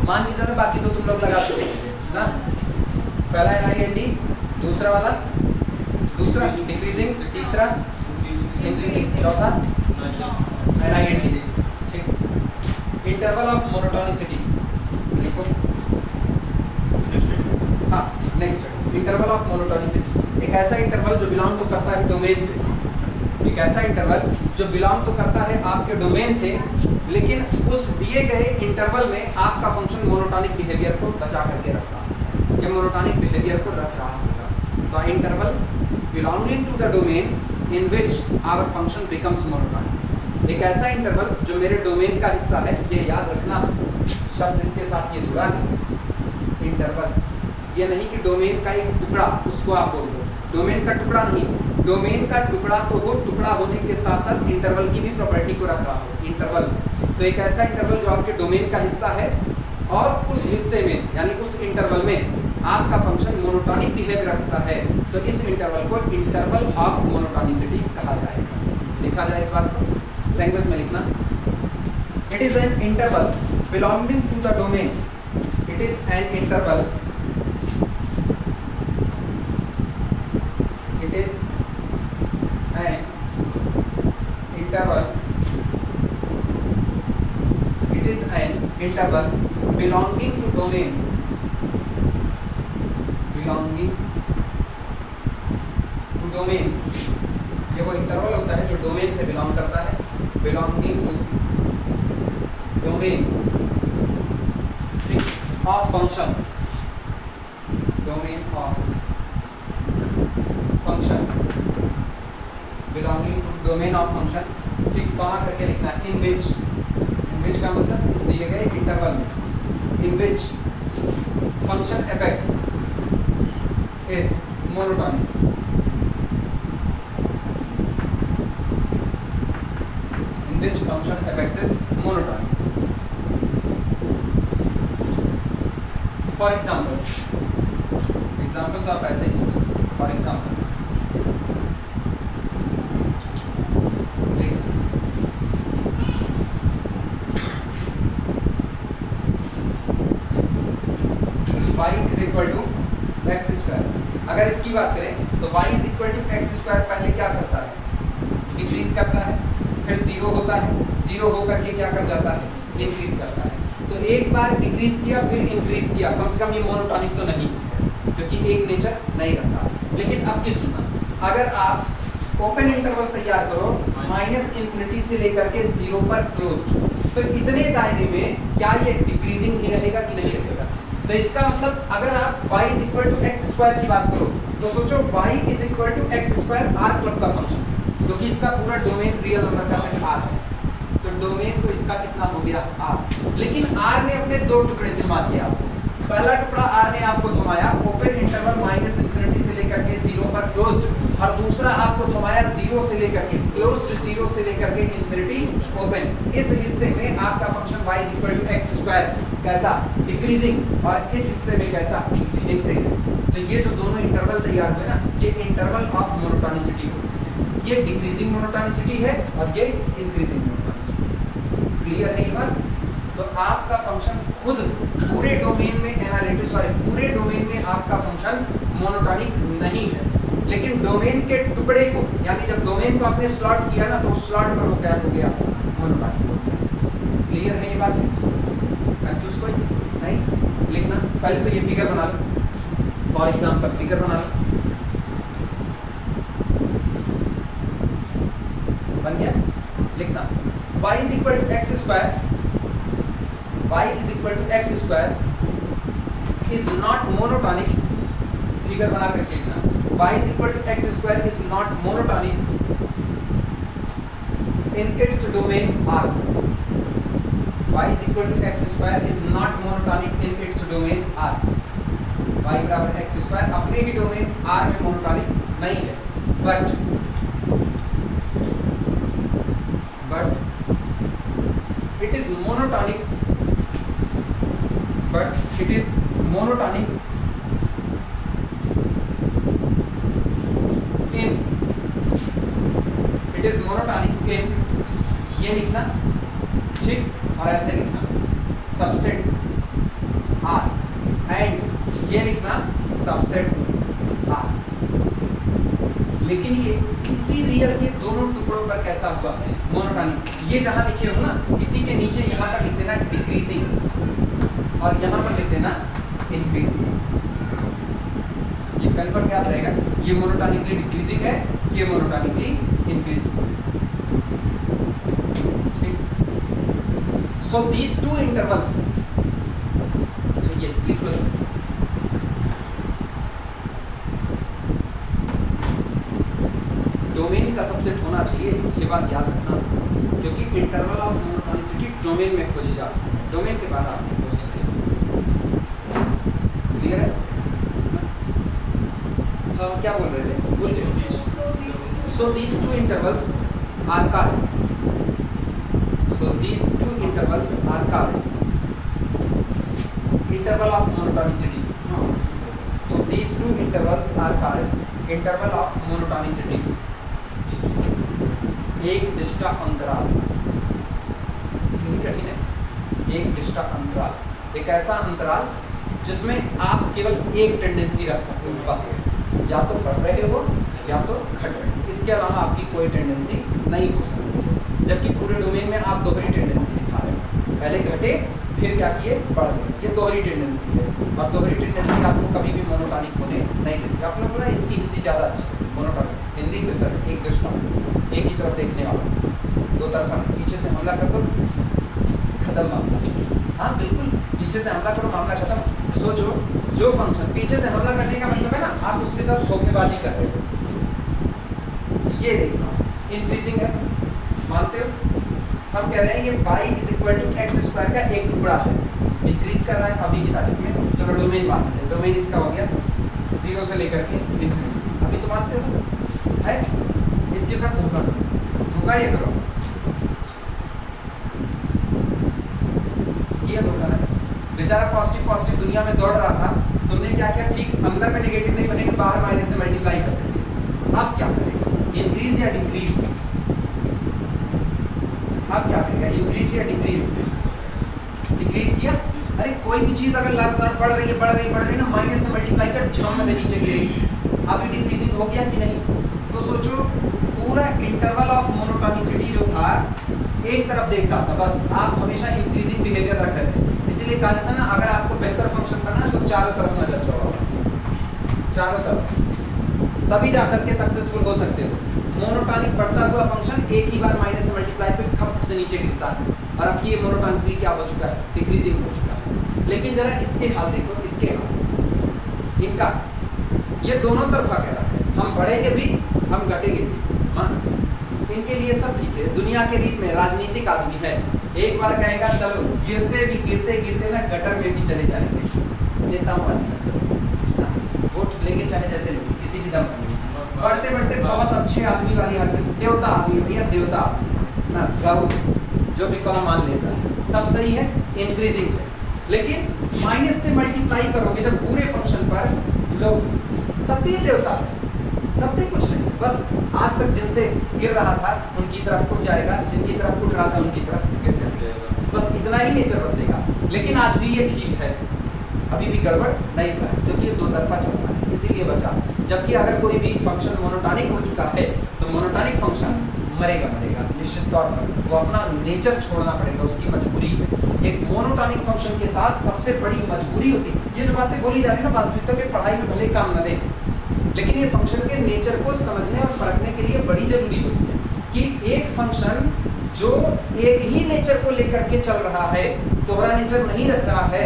मान लीजिए ना बाकी दो तुम लोग लगा चुके ना, पहला एन आई एन डी, दूसरा वाला दूसरा डिक्रीजिंग, तीसरा इंक्रीजिंग, चौथा एन आई एन डी। ठीक, इंटरवल ऑफ मोनोटोनिसिटी लिखो। हाँ नेक्स्ट, इंटरवल ऑफ मोनोटोनिसिटी एक ऐसा इंटरवल जो बिलोंग तो करता है डोमेन से, एक ऐसा इंटरवल जो बिलोंग तो करता है आपके डोमेन से, लेकिन उस दिए गए इंटरवल में आपका फंक्शन मोनोटोनिक बिहेवियर को बचा करके रख रहा है, या मोनोटोनिक बिहेवियर को रख रहा होगा। तो interval belonging to the domain in which our function becomes monotonic, एक ऐसा इंटरवल जो मेरे डोमेन का हिस्सा है, ये याद रखना, शब्द इसके साथ ये जुड़ा है इंटरवल। ये नहीं कि डोमेन का एक टुकड़ा उसको आप बोल दो, डोमेन का टुकड़ा नहीं, डोमेन का टुकड़ा तो वो टुकड़ा होने के साथ साथ इंटरवल की भी प्रॉपर्टी को रख रहा हो इंटरवल। तो एक ऐसा इंटरवल जो आपके डोमेन का हिस्सा है और उस हिस्से में यानी उस इंटरवल में आपका फंक्शन मोनोटोनिक बिहेव रखता है, तो इस इंटरवल को इंटरवल ऑफ मोनोटोनिसिटी कहा जाएगा। लिखा जाए इस बात को लैंग्वेज में लिखना, it is an interval belonging to the domain, it is an interval, it is an interval, it is an interval belonging to domain, belonging to domain, ये वो इंटरवल होता है जो डोमेन से बिलोंग करता है, belonging to domain of function, domain of function belonging to domain of function. ठीक, comma करके लिखना है इन विच का मतलब इस दिए गए इंटरवल में, in which function f x is monotonic, in which function f x is monotonic. For example तो आप ऐसे ही सोच सकते, for example y is equal to x square. अगर इसकी बात करें तो y is equal to x square पहले क्या करता है, डिक्रीज करता है, फिर जीरो होता है, जीरो होकर के क्या कर जाता है, इंक्रीज करता है। तो एक बार डिक्रीज किया फिर इंक्रीज किया, कम से कम ये मोनोटोनिक तो नहीं है क्योंकि एक नेचर नहीं रखता। लेकिन अब की सुनना, अगर आप ओपन इंटरवल तैयार करो माइनस इन्फिनिटी से लेकर के जीरो पर क्लोज्ड, तो इतने दायरे में क्या ये डिक्रीजिंग ही रहेगा कि नहीं रहेगा? तो इसका मतलब अगर आप y is equal to x square की बात करो तो सोचो y is equal to x square R club का फंक्शन, क्योंकि इसका पूरा डोमेन रियल नंबर का सेट आर है, तो डोमेन तो इसका कितना हो गया आर। लेकिन आर ने अपने दो टुकड़े थमा दिए आपको, पहला टुकड़ा आर ने आपको थमाया ओपन इंटरवल माइनस इन्फिनिटी से लेकर के जीरो पर क्लोज्ड, और दूसरा आपको थमाया जीरो से लेकर के क्लोज्ड, जीरो से लेकर के इन्फिनिटी ओपन। इस हिस्से में आपका function y is equal to x square कैसा डिक्रीजिंग, और इस हिस्से में कैसा इंक्रीजिंग। तो ये जो दोनों इंटरवल तैयार हुए ना, ये इंटरवल ऑफ मोनोटोनिसिटी हो, ये डिक्रीजिंग मोनोटोनिसिटी है और ये इंक्रीजिंग मोनोटोनिसिटी। क्लियर है ये बात? तो आपका फंक्शन खुद पूरे डोमेन में पूरे डोमेन में आपका फंक्शन नहीं है, लेकिन डोमेन के टुकड़े को, यानी जब डोमेन को आपने स्लॉट किया ना, तो उस स्लॉट पर वो क्या हो गया, मोनोटॉनिक हो गया। क्लियर है ये बात? कंफ्यूज कोई नहीं? लिखना पहले तो ये फिगर बना लो, फॉर एग्जाम्पल फिगर बना लो, बन गया? लिखना y is equal to x square, y is equal to x square is not monotonic, figure बना करके लिखना, y is equal to x square is not monotonic in its domain R, y is equal to x square is not monotonic in its domain R, y बराबर x square अपने ही domain R में monotonic नहीं है, but it is monotonic, but it is monotonic in, it is monotonic in, ये लिखना ठीक, और ऐसे लिखना सबसेट R, एंड ये लिखना सबसेट R। लेकिन ये इसी रियल के दोनों टुकड़ों पर कैसा हुआ, मोनोटॉनिक। ये जहां लिखे हो ना, इसी के नीचे यहाँ पर लिख देना डिक्रीजिंग, और यहाँ पर लिख देना इंक्रीजिंग। ये कंफर्म याद रहेगा, ये मोनोटॉनिकली डिक्रीजिंग है, ये monotonically increasing. So these two intervals, अच्छा ये लिख लो, डोमेन का सबसेट होना चाहिए, ये बात याद रखना, क्योंकि इंटरवल ऑफ मोनोटॉनिसिटी डोमेन में खोजी जाती है, डोमेन के बाद आप नहीं खोज सकते। क्लियर है? क्या बोल रहे थे? So these two intervals are called, so these two intervals are called interval of monotonicity. So these two intervals are called interval of monotonicity. एक दिष्टा अंतराल, हिंदी कठिन है, एक दिष्टा अंतराल, एक ऐसा अंतराल जिसमें आप केवल एक टेंडेंसी रख सकते हो, बस या तो बढ़ रहे हो या तो घट रहे हो, इसके अलावा आपकी कोई टेंडेंसी नहीं हो सकती। जबकि पूरे डोमेन में आप दोहरी टेंडेंसी दिखा रहे हो, पहले घटे फिर क्या किए, बढ़ गए, ये दोहरी टेंडेंसी है, और दोहरी टेंडेंसी आपको कभी भी मोनोटॉनिक होने नहीं देती। आपने बोला इसकी हिंदी ज़्यादा अच्छी है, मोनोटॉनिक, हिंदी की तरफ एक दृष्टा, एक ही तरफ देखने वाला, दो तरफा, पीछे से हमला कर दो, खत्म मामला। हाँ बिल्कुल, पीछे से हमला करो, मामला खत्म। सोचो, जो फंक्शन पीछे से हमला करने का मतलब है ना, आप उसके साथ धोखेबाजी कर रहे हो, ये देखना इंक्रीजिंग है, मानते हो? हम कह रहे हैं ये y is equal to x square का एक टुकड़ा है, इंक्रीज कर रहा है अभी की तारीख में। चलो डोमेन मानते हैं, डोमेन इसका हो गया 0 से लेकर के इंफिनिटी, अभी तो मानते हो है? इसके साथ धोखा ये करो, किया धोखा है, बेचारा पॉजिटिव दुनिया में दौड़ रहा था, तुमने क्या किया, ठीक अंदर में नेगेटिव नहीं बनेगी, बाहर माइनस से मल्टीप्लाई कर देंगे। अब क्या करेगा, इंक्रीज या डिक्रीज? अब क्या करेगा, इंक्रीज या डिक्रीज? डिक्रीज किया। अरे कोई भी चीज अगर लगातार बढ़ रही है ना, माइनस से मल्टीप्लाई कर झम में नीचे गिरेगी, अभी डिक्रीजिंग हो गया कि नहीं? तो सोचो पूरा इंटरवल ऑफ मोनोटॉनिसिटी जो था एक तरफ देख रहा था, बस आप हमेशा इंक्रीजिंग बिहेवियर रख रहे थे। इसीलिए कहा जाता है ना, अगर आपको बेहतर फंक्शन करना है तो चारों तरफ नजर दौड़ाओ, चारों तरफ, तभी जाकर के सक्सेसफुल हो सकते हो। मोनोटॉनिक बढ़ता हुआ फंक्शन एक ही बार माइनस से मल्टीप्लाई तो खप से नीचे गिरता है, और अब ये मोनोटॉनिकली क्या हो चुका है, डिक्रीजिंग हो चुका है। लेकिन जरा इसके हाल देखो, इसके हाल, इनका ये दोनों तरफा कह रहा है, हम बढ़ेंगे भी हम घटेंगे भी, हाँ इनके लिए सब ठीक है। दुनिया के रीत में राजनीतिक आदमी है, एक बार कहेगा चलो गिरते ना गटर में भी चले जाएंगे, नेताओं वाली वोट लेंगे चाहे जैसे लोग, किसी भी दम पर, बढ़ते बहुत अच्छे आदमी वाली हरकत, देवता आदमी भैया, देवता ना गौ जो भी कहा मान लेता है, सब सही है, इंक्रीजिंग है। लेकिन माइनस से मल्टीप्लाई करोगे जब पूरे फंक्शन पर लोग, तब भी देवता है, तब भी कुछ नहीं, बस आज तक जिनसे गिर रहा था उनकी तरफ उठ जाएगा, जिनकी तरफ उठ रहा था उनकी तरफ गिर जाएगा, बस इतना ही नेचर बदलेगा। लेकिन आज भी ये ठीक है, अभी भी गड़बड़ नहीं हुआ है, क्योंकि ये दो तरफा चल रहा है, इसीलिए बचा। जबकि अगर कोई भी फंक्शन मोनोटॉनिक हो चुका है तो मोनोटॉनिक फंक्शन मरेगा निश्चित तौर पर, वो अपना नेचर छोड़ना पड़ेगा, उसकी मजबूरी है। एक मोनोटॉनिक फंक्शन के साथ सबसे बड़ी मजबूरी होती है, ये जो बातें बोली जा रही है ना वास्तविकता में पढ़ाई में भले काम न दें, लेकिन ये फंक्शन के नेचर को समझने और परखने के लिए बड़ी जरूरी होती है कि एक फंक्शन जो एक ही नेचर को लेकर के चल रहा है, दोहरा नेचर नहीं रख रहा है,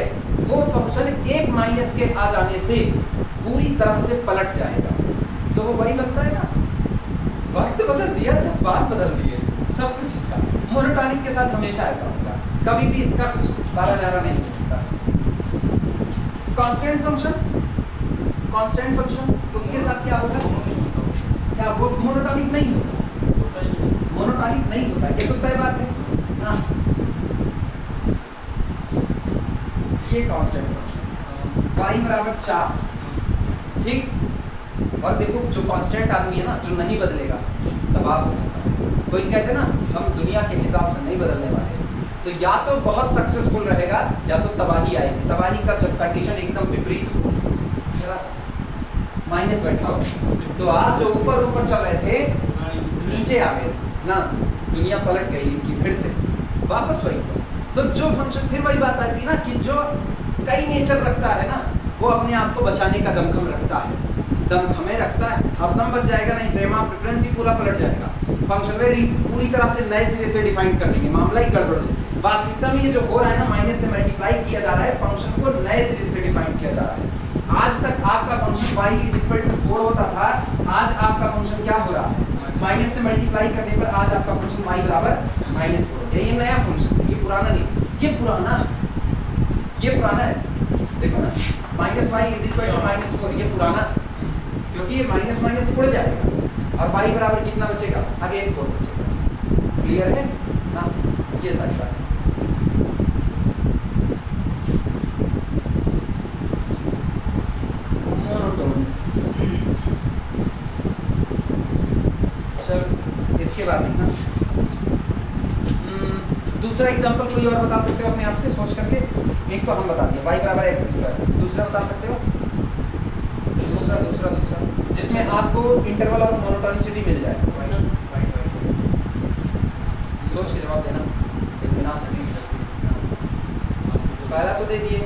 वो फंक्शन एक माइनस के आ जाने से पूरी तरह से पलट जाएगा। तो वो वही बनता है ना, वक्त बदल दिया, जज्बात बदल दिए, सब कुछ इसका मोनोटॉनिक के साथ हमेशा ऐसा होगा, कभी भी इसका कुछ बारा नारा नहीं हो सकता। कांस्टेंट फंक्शन उसके साथ क्या होगा, क्या वो मोनोटॉनिक नहीं होता, मोनोटॉनिक नहीं होता, ये तो तय बात है ना। ये कांस्टेंट फंक्शन y बराबर 4, ठीक। और देखो जो कांस्टेंट आदमी है ना, जो नहीं बदलेगा तबाह हो जाता है। कोई कहते हैं ना हम दुनिया के हिसाब से नहीं बदलने वाले, तो या तो बहुत सक्सेसफुल रहेगा या तो तबाही आएगी। तबाही का जब कंडीशन एकदम विपरीत हो, माइनस बैठा हो, तो आज जो ऊपर चल रहे थे नीचे आ गए ना, दुनिया पलट गई इनकी, फिर से वापस वही। तो जो फंक्शन फिर वही बात आती है ना कि जो कई नेचर रखता है ना, वो अपने आप को बचाने का दमखम रखता है, दमखमे रखता है, हरदम बच जाएगा नहीं, फ्रेम ऑफ रेफरेंस ही पूरा पलट जाएगा, फंक्शन में पूरी तरह से नए सिरे से डिफाइन कर देंगे, मामला ही गड़बड़ है। वास्तविकता में ये जो हो रहा है ना, माइनस से मल्टीप्लाई किया जा रहा है, फंक्शन को नए सिरे से डिफाइन किया जा रहा है। आज तक आपका फंक्शन y = 4 होता था, आज आपका फंक्शन क्या हो रहा है, माइनस से मल्टीप्लाई करने पर आज आपका फंक्शन y बराबर -4। ये नया फंक्शन है, ये पुराना नहीं, ये पुराना है, देखो ना, -y = -4, ये पुराना, क्योंकि ये माइनस माइनस उड़ जाएगा और y बराबर कितना बचेगा, अगेन 4 बचेगा। क्लियर है ना, ये सारी बात। इसके बाद देखना, दूसरा एग्जांपल कोई और बता सकते हो अपने आप से सोच करके। एक तो हम बता दिए y बराबर x², दूसरा बता सकते हो, दूसरा जिसमें आपको इंटरवल और मोनोटोनिसिटी मिल जाए। सोच के जवाब देना, पहला तो दे दिए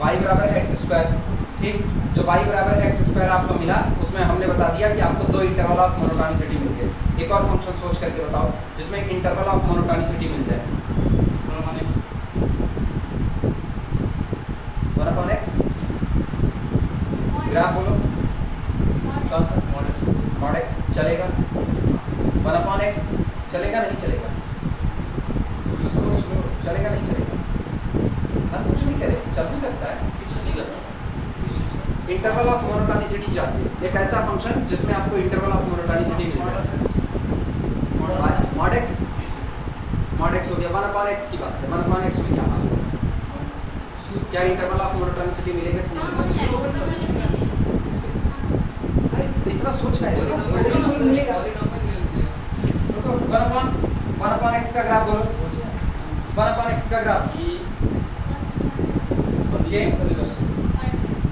y बराबर x², ठीक। जो y बराबर x² आपको मिला, उसमें हमने बता दिया कि आपको 2 इंटरवल ऑफ मोनोटोनिसिटी मिल गए। एक और फंक्शन सोच करके बताओ जिसमें इंटरवल ऑफ मोनोटोनिसिटी मिल जाए। 1/x ग्राफ बोलो, कौन सा, mod x चलेगा, 1/x चलेगा नहीं चलेगा, चलेगा नहीं चलेगा, हम कुछ नहीं करें, चल भी सकता है, कुछ नहीं कर सकता। इंटरवल ऑफ मोनोटोनिसिटी चाहिए, एक ऐसा फंक्शन जिसमें आपको इंटरवल ऑफ मोनोटोनिसिटी मिल जाए। mod x हो गया, 1/x की बात है, 1/x में क्या बात है, क्या इंटरवल ऑफ मोनोटोनिसिटी मिलेगा? तो इतना सोच का है, 1/x का ग्राफ बोलो, 1/x का ग्राफ ये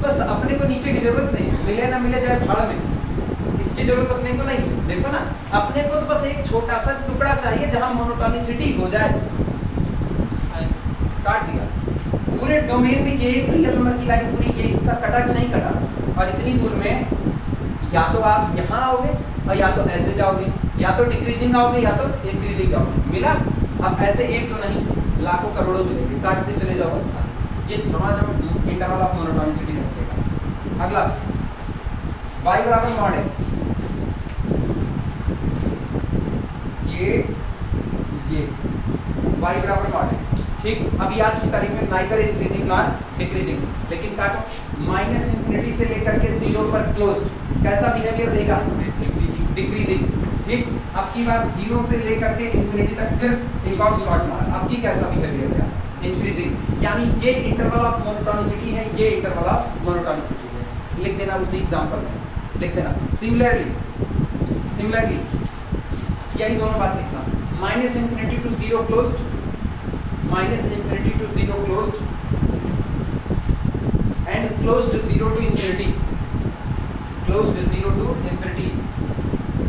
बस, अपने को नीचे की जरूरत नहीं, मिले ना मिले जाए भाड़ में, इसकी जरूरत अपने को नहीं। देखो ना, अपने को तो बस एक छोटा सा टुकड़ा चाहिए जहां मोनोटोनिसिटी हो जाए, काट दिया पूरे डोमेन में, ये एक रियल नंबर की लाइन पूरी, ये हिस्सा कटा कि नहीं कटा, और इतनी दूर में या तो आप यहाँ आओगे और या तो ऐसे जाओगे, या तो डिक्रीजिंग आओगे या तो इंक्रीजिंग जाओगे, मिला। अब ऐसे एक तो नहीं, लाखों करोड़ों मिलेंगे, काटते चले जाओ बस। ये थोड़ा जब इंटरवल ऑफ मोनोटोनिसिटी रखेगा। अगला y बराबर mod x, ये y बराबर mod x, ठीक। अभी आज की तारीख में नाइदर इंक्रीजिंग नॉर डिक्रीजिंग, लेकिन काटो, -∞ से लेकर के 0 पर क्लोज्ड कैसा बिहेवियर देगा, डिक्रीजिंग, ठीक। अब की बार 0 से लेकर के इंफिनिटी तक फिर एक और शॉर्ट मार, अब की कैसा बिहेवियर देगा, इंक्रीजिंग। यानी ये इंटरवल ऑफ मोनोटोनिसिटी है, ये इंटरवल ऑफ मोनोटोनिसिटी है। लिख देना उसी एग्जांपल में, लिख देना सिमिलरली, यही दोनों बात लिखना, -∞ to 0 closed, -∞ to 0 closed and closed 0 to infinity, closed 0 to infinity,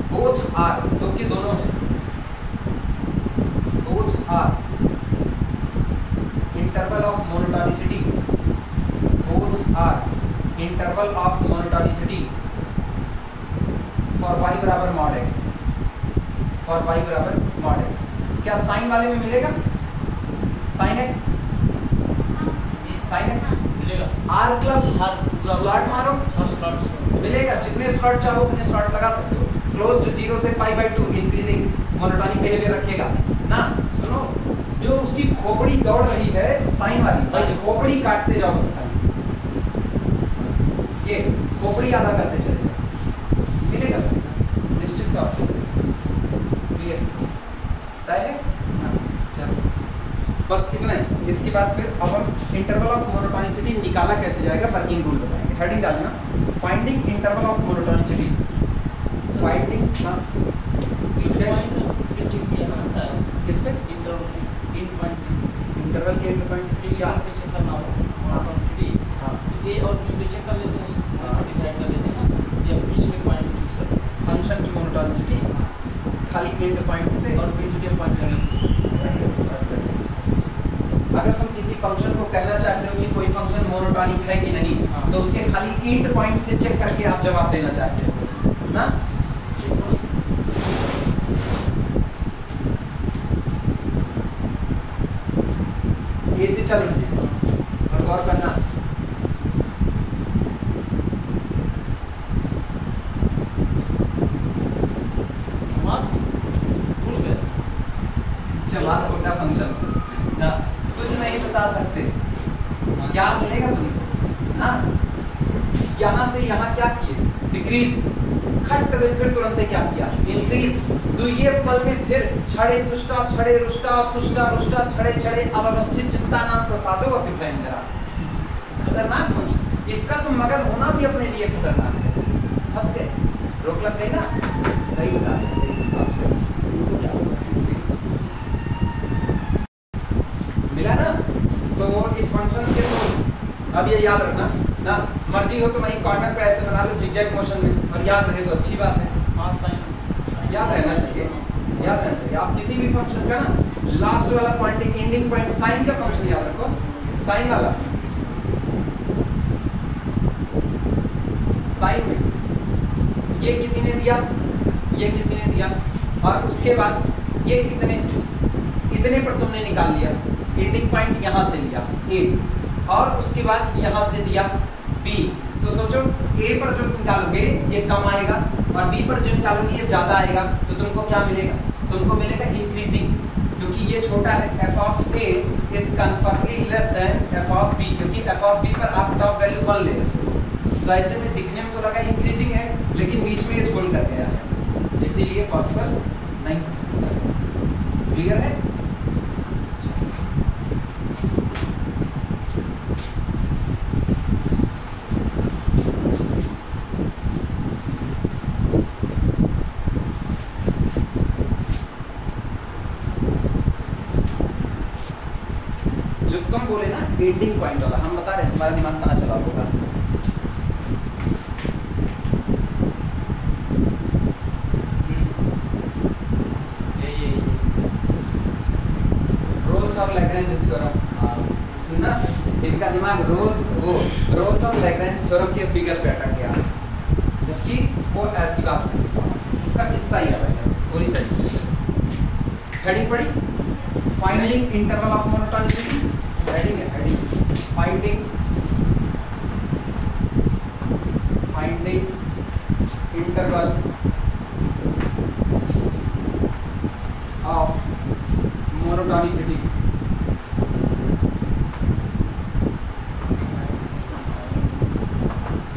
both are, तो के दोनों हैं, both are interval of monotonicity, both are interval of monotonicity for y बराबर mod x, for y बराबर mod x। क्या sign वाले में मिलेगा sin x, sin x मिलेगा r क्लब हर स्लॉट मारो हर स्लॉट मिलेगा, जितने स्लॉट चाहो उतने स्लॉट लगा सकते हो। क्लोज्ड 0 से π/2 इंक्रीजिंग मोनोटोनिक बिहेवियर रखेगा ना। सुनो, जो उसकी खोपड़ी दौड़ रही है साइन वाली, खोपड़ी काटते जाओ बस खाली, ये खोपड़ी आधा करते चले जाओ, मिलेगा निश्चित तौर पर। क्लियर है? चलो बस इतना ही। इसके बाद फिर अब हम इंटरवल ऑफ मोनोटोनिसिटी निकाला कैसे जाएगा, वर्किंग रूल बताएंगे। हेडिंग डालना, finding interval of monotonicity. Finding हाँ पॉइंट पे चेक किया ना सर, किस पे? इंटरवल के एंड पॉइंट इंटरवल के एंड पॉइंट से क्या पे चेक करना हो मोनोटोनिसिटी, हाँ ए और बी पे चेक कर लेते हैं, ऐसे डिसाइड कर लेते हैं ना, या बीच में पॉइंट चूज करते हैं फंक्शन की मोनोटोनिसिटी खाली एंड पॉइंट से और बीच के पॉइंट करना। अगर तुम किसी फंक्शन को कहना चाहते हो कि कोई फंक्शन मोनोटोनिक है कि नहीं, तो उसके खाली एंड पॉइंट से चेक करके आप जवाब देना चाहते हो ना। ए से चलो और गौर करना, जवाब होता फंक्शन ना, कुछ नहीं बता सकते, क्या मिलेगा तुमको ना। यहाँ से यहाँ क्या किए, डिक्रीज, खट दे, फिर तुरंत क्या किया, इंक्रीज। तो ये पल में फिर छड़े तुष्टा छड़े रुष्टा तुष्टा रुष्टा छड़े छड़े अवस्थित चित्ता नाम प्रसादो अभिभयंकरा। खतरनाक फंक्शन, इसका तो मगर होना भी अपने लिए खतरनाक है। फंस गए, रोक लग गई ना, नहीं बता सकते इस हिसाब से। मिला ना। तो इस फंक्शन के तो अब ये याद रखना ना, मर्जी हो तो वहीं कॉर्नर पे ऐसे बना लो जिगजैग मोशन में, और याद रहे तो अच्छी बात है। हाँ साइन याद रहना चाहिए, याद रहना चाहिए। आप किसी भी फंक्शन का ना लास्ट वाला पॉइंट, एंडिंग पॉइंट, साइन का फंक्शन याद रखो, साइन वाला, साइन में ये किसी ने दिया, ये किसी ने दिया, और उसके बाद ये इतने से इतने पर तुमने निकाल लिया, एंडिंग पॉइंट यहाँ से लिया ए, और उसके बाद यहाँ से दिया बी। तो सोचो ए पर जो निकालोगे ये कम आएगा, और बी पर जो निकालोगे ये ज़्यादा आएगा, तो तुमको क्या मिलेगा, तुमको मिलेगा इंक्रीजिंग, क्योंकि ये छोटा है। F of a is confirmly less than f of b, क्योंकि एफ ऑफ बी पर आप टॉप वैल्यू 1 ले रहे हो, तो ऐसे में दिखने में तो लगा इंक्रीजिंग है, लेकिन बीच में ये छोड़ कर गया है, इसीलिए पॉसिबल नहीं हो सकता। क्लियर है? जो तुम बोले ना एंडिंग पॉइंट वाला, हम बता रहे हैं तुम्हारा दिमाग कहाँ चला होगा। रोल्स ऑफ लैग्रेंज थ्योरम ना, इनका दिमाग रोल्स ऑफ लैग्रेंज थ्योरम के फिगर पे अटक गया, जबकि वो ऐसी बात नहीं, इसका किस्सा ही अलग है पूरी तरीके से। हेडिंग पढ़ी, finding interval of monotonicity. Heading है, heading finding interval of monotonicity.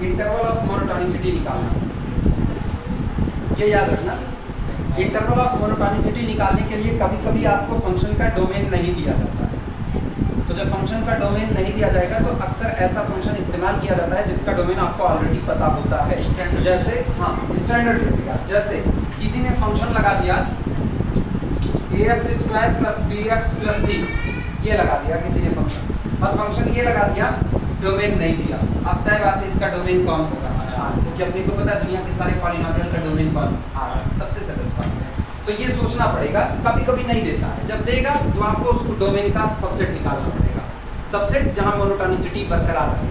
Interval of monotonicity निकालना, ये याद रखना। इंटरवल ऑफ मोनोटोनिसिटी निकालने के लिए कभी कभी आपको फंक्शन का डोमेन नहीं दिया जाता है, तो जब फंक्शन का डोमेन नहीं दिया जाएगा तो अक्सर ऐसा फंक्शन इस्तेमाल किया जाता है जिसका डोमेन आपको ऑलरेडी पता होता है। जैसे हाँ, स्टैंडर्ड लेगा, जैसे किसी ने फंक्शन लगा दिया ax² + bx + c, ये लगा दिया किसी ने फंक्शन, और फंक्शन ये लगा दिया, डोमेन नहीं दिया। अब तय बात है इसका डोमेन कौन होगा, क्योंकि अपने को पता है दुनिया के सारे पॉलिनोमियल का डोमेन कौन आ रहा है, सबसे सेटिस्फाइंग है। तो ये सोचना पड़ेगा, कभी कभी नहीं देता है, जब देगा तो आपको उसको डोमेन का सबसेट निकालना पड़ेगा, सबसेट जहां मोनोटोनिसिटी बरकरार रहे।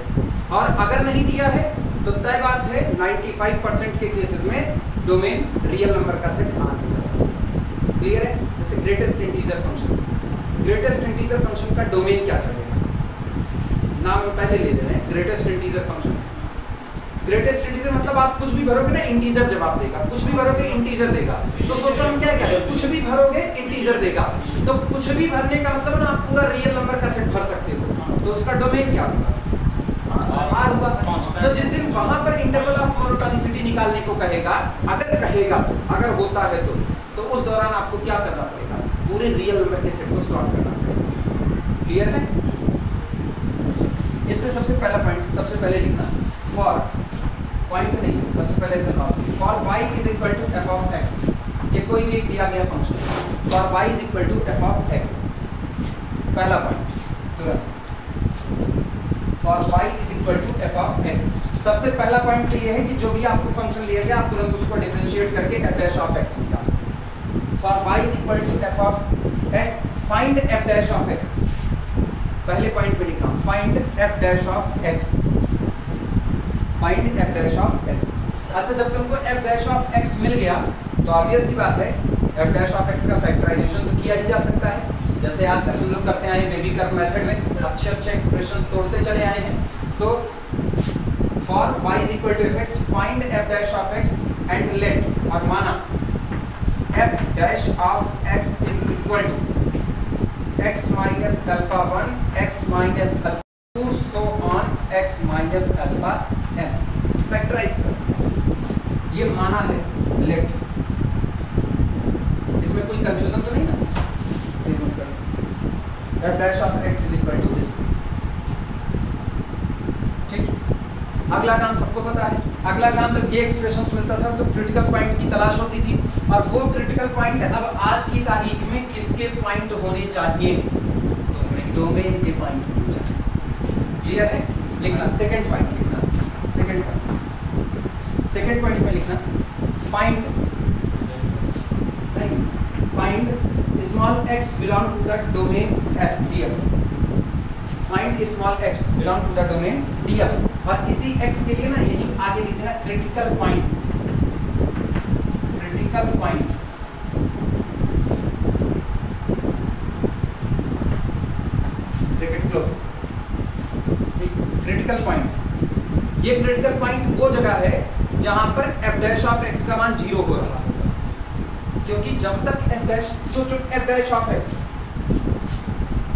और अगर नहीं दिया है तो तय बात है 95% के केसेस में डोमेन रियल नंबर का सेट आ नहीं जाता। क्लियर है? जैसे greatest integer function, greatest integer function का डोमेन क्या चलेगा, नाम पहले ले लेना है, greatest integer function. Greatest integer मतलब आप कुछ भी भरोगे ना इंटीजर जवाब देगा, कुछ भी भरोगे इंटीजर देगा। तो सोचो हम क्या करें, कुछ भी भरोगे इंटीजर देगा, तो कुछ भी भरने का मतलब ना आप पूरा रियल नंबर का सेट भर सकते हो, तो उसका डोमेन क्या होगा, आर होगा। तो जिस दिन वहां पर इंटरवल ऑफ मोनोटोनिसिटी निकालने को कहेगा, अगर कहेगा, अगर होता है तो उस दौरान आपको क्या करना पड़ेगा, पूरे रियल नंबर के सेट को सॉल्व करना पड़ेगा। क्लियर है? इसमें सबसे पहला पॉइंट सबसे पहले लिखना, फॉर पॉइंट नहीं है, सबसे पहले इसे नोट करिए, for y is equal to f of x, ये कोई भी एक दिया गया function, for y is equal to f of x, पहला पॉइंट तुरंत, for y is equal to f of x। सबसे पहला पॉइंट तो ये है कि जो भी आपको फंक्शन दिया गया आप तुरंत उसको डिफरेंशिएट करके f डैश ऑफ x निकालो। For y is equal to f of x, find f dash of x, पहले पॉइंट पे लिखना, find f dash of x, find f dash of x। अच्छा, जब तुमको f डैश ऑफ x मिल गया तो ऑब्वियस सी बात है f डैश ऑफ x का फैक्टराइजेशन तो किया ही जा सकता है, जैसे आज तक हम लोग करते आए हैं बेबी कर्व मेथड में, अच्छे अच्छे एक्सप्रेशन तोड़ते चले आए हैं। तो for y is equal to f x, find f dash of x and let, और माना f dash of x is equal to x minus alpha 1, x minus alpha 2, so on x minus alpha n, factorise कर, ये माना है late, इसमें कोई confusion तो नहीं ना, f dash of x is equal to this. ठीक, अगला काम सबको पता है, अगला काम जब ये एक्सप्रेशंस मिलता था तो क्रिटिकल पॉइंट की तलाश होती थी, और वो क्रिटिकल पॉइंट अब आज की तारीख में किसके पॉइंट होने चाहिए, डोमेन के पॉइंट होने चाहिए। क्लियर है? लिखना सेकंड पॉइंट, लिखना सेकंड पॉइंट, सेकंड पॉइंट में लिखना फाइंड, नहीं, find small x belong to the domain f df, find small x belong to the domain df, और इसी x के लिए ना यही आगे लिख देना critical point, critical point, bracket close, critical point. ये क्रिटिकल पॉइंट वो जगह है जहां पर f डैश ऑफ x का मान 0 हो रहा है, क्योंकि जब तक f डैश, सोचो f डैश ऑफ x,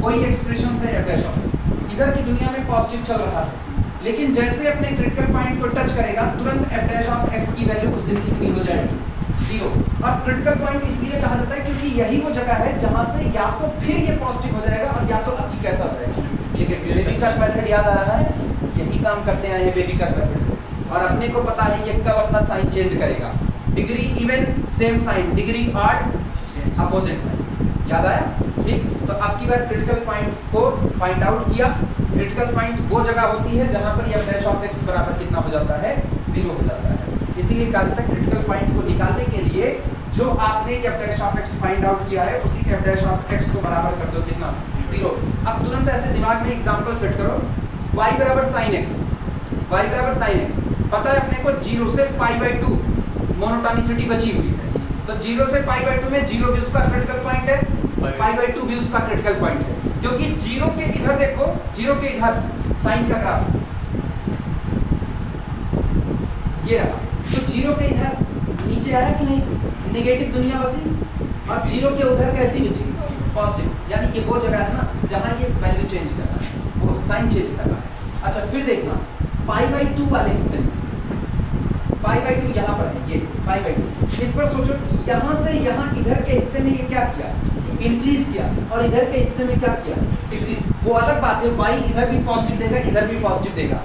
कोई एक्सप्रेशन है f डैश ऑफ x, इधर की दुनिया में पॉजिटिव चल रहा है, लेकिन जैसे अपने क्रिटिकल पॉइंट को टच करेगा तुरंत f डैश ऑफ x की वैल्यू उस दिन कितनी हो जाएगी, 0। और क्रिटिकल पॉइंट इसलिए कहा जाता है क्योंकि यही वो जगह है जहां से या तो फिर ये पॉजिटिव हो जाएगा और या तो आपकी कैसा हो जाएगा, ये बेबी कर्व मेथड याद आ रहा है, यही काम करते आए हैं बेबी कर्व मेथड, और अपने को पता है ये कब अपना साइन चेंज करेगा, degree even same sign, degree odd opposite sign, याद आया? ठीक, तो आपकी बार क्रिटिकल पॉइंट को फाइंड आउट किया, क्रिटिकल पॉइंट वो जगह होती है जहां पर f डैश ऑफ x बराबर कितना हो जाता है, 0 हो जाता है। इसीलिए कहा जाता है क्रिटिकल पॉइंट को निकालने के लिए जो आपने f dash of x find out किया है उसी f डैश ऑफ x को बराबर कर दो कितना, 0। अब तुरंत ऐसे दिमाग में एग्जांपल सेट करो, y बराबर sin x, y बराबर sin x, पता है अपने को 0 से π/2 मोनोटोनिसिटी बची हुई है, तो 0 से π/2 में 0 भी उसका क्रिटिकल पॉइंट है, π/2 भी उसका क्रिटिकल पॉइंट है, क्योंकि 0 के इधर देखो, 0 के इधर साइन का ग्राफ ये रहा, तो 0 के इधर नीचे आया कि नहीं, नेगेटिव दुनिया बसी, और 0 के उधर कैसी लिखी, पॉजिटिव, यानी ये वो जगह है ना जहां ये वैल्यू चेंज करना है, वो साइन चेंज करना है। अच्छा फिर देखना π/2 वाले हिस्से में, π/2 यहाँ पर है, ये π/2, इस पर सोचो यहाँ से यहाँ इधर के हिस्से में ये क्या किया, इंक्रीज किया, और इधर के हिस्से में क्या किया, डिक्रीज। वो अलग बात है, y इधर भी पॉजिटिव देगा, इधर भी पॉजिटिव देगा,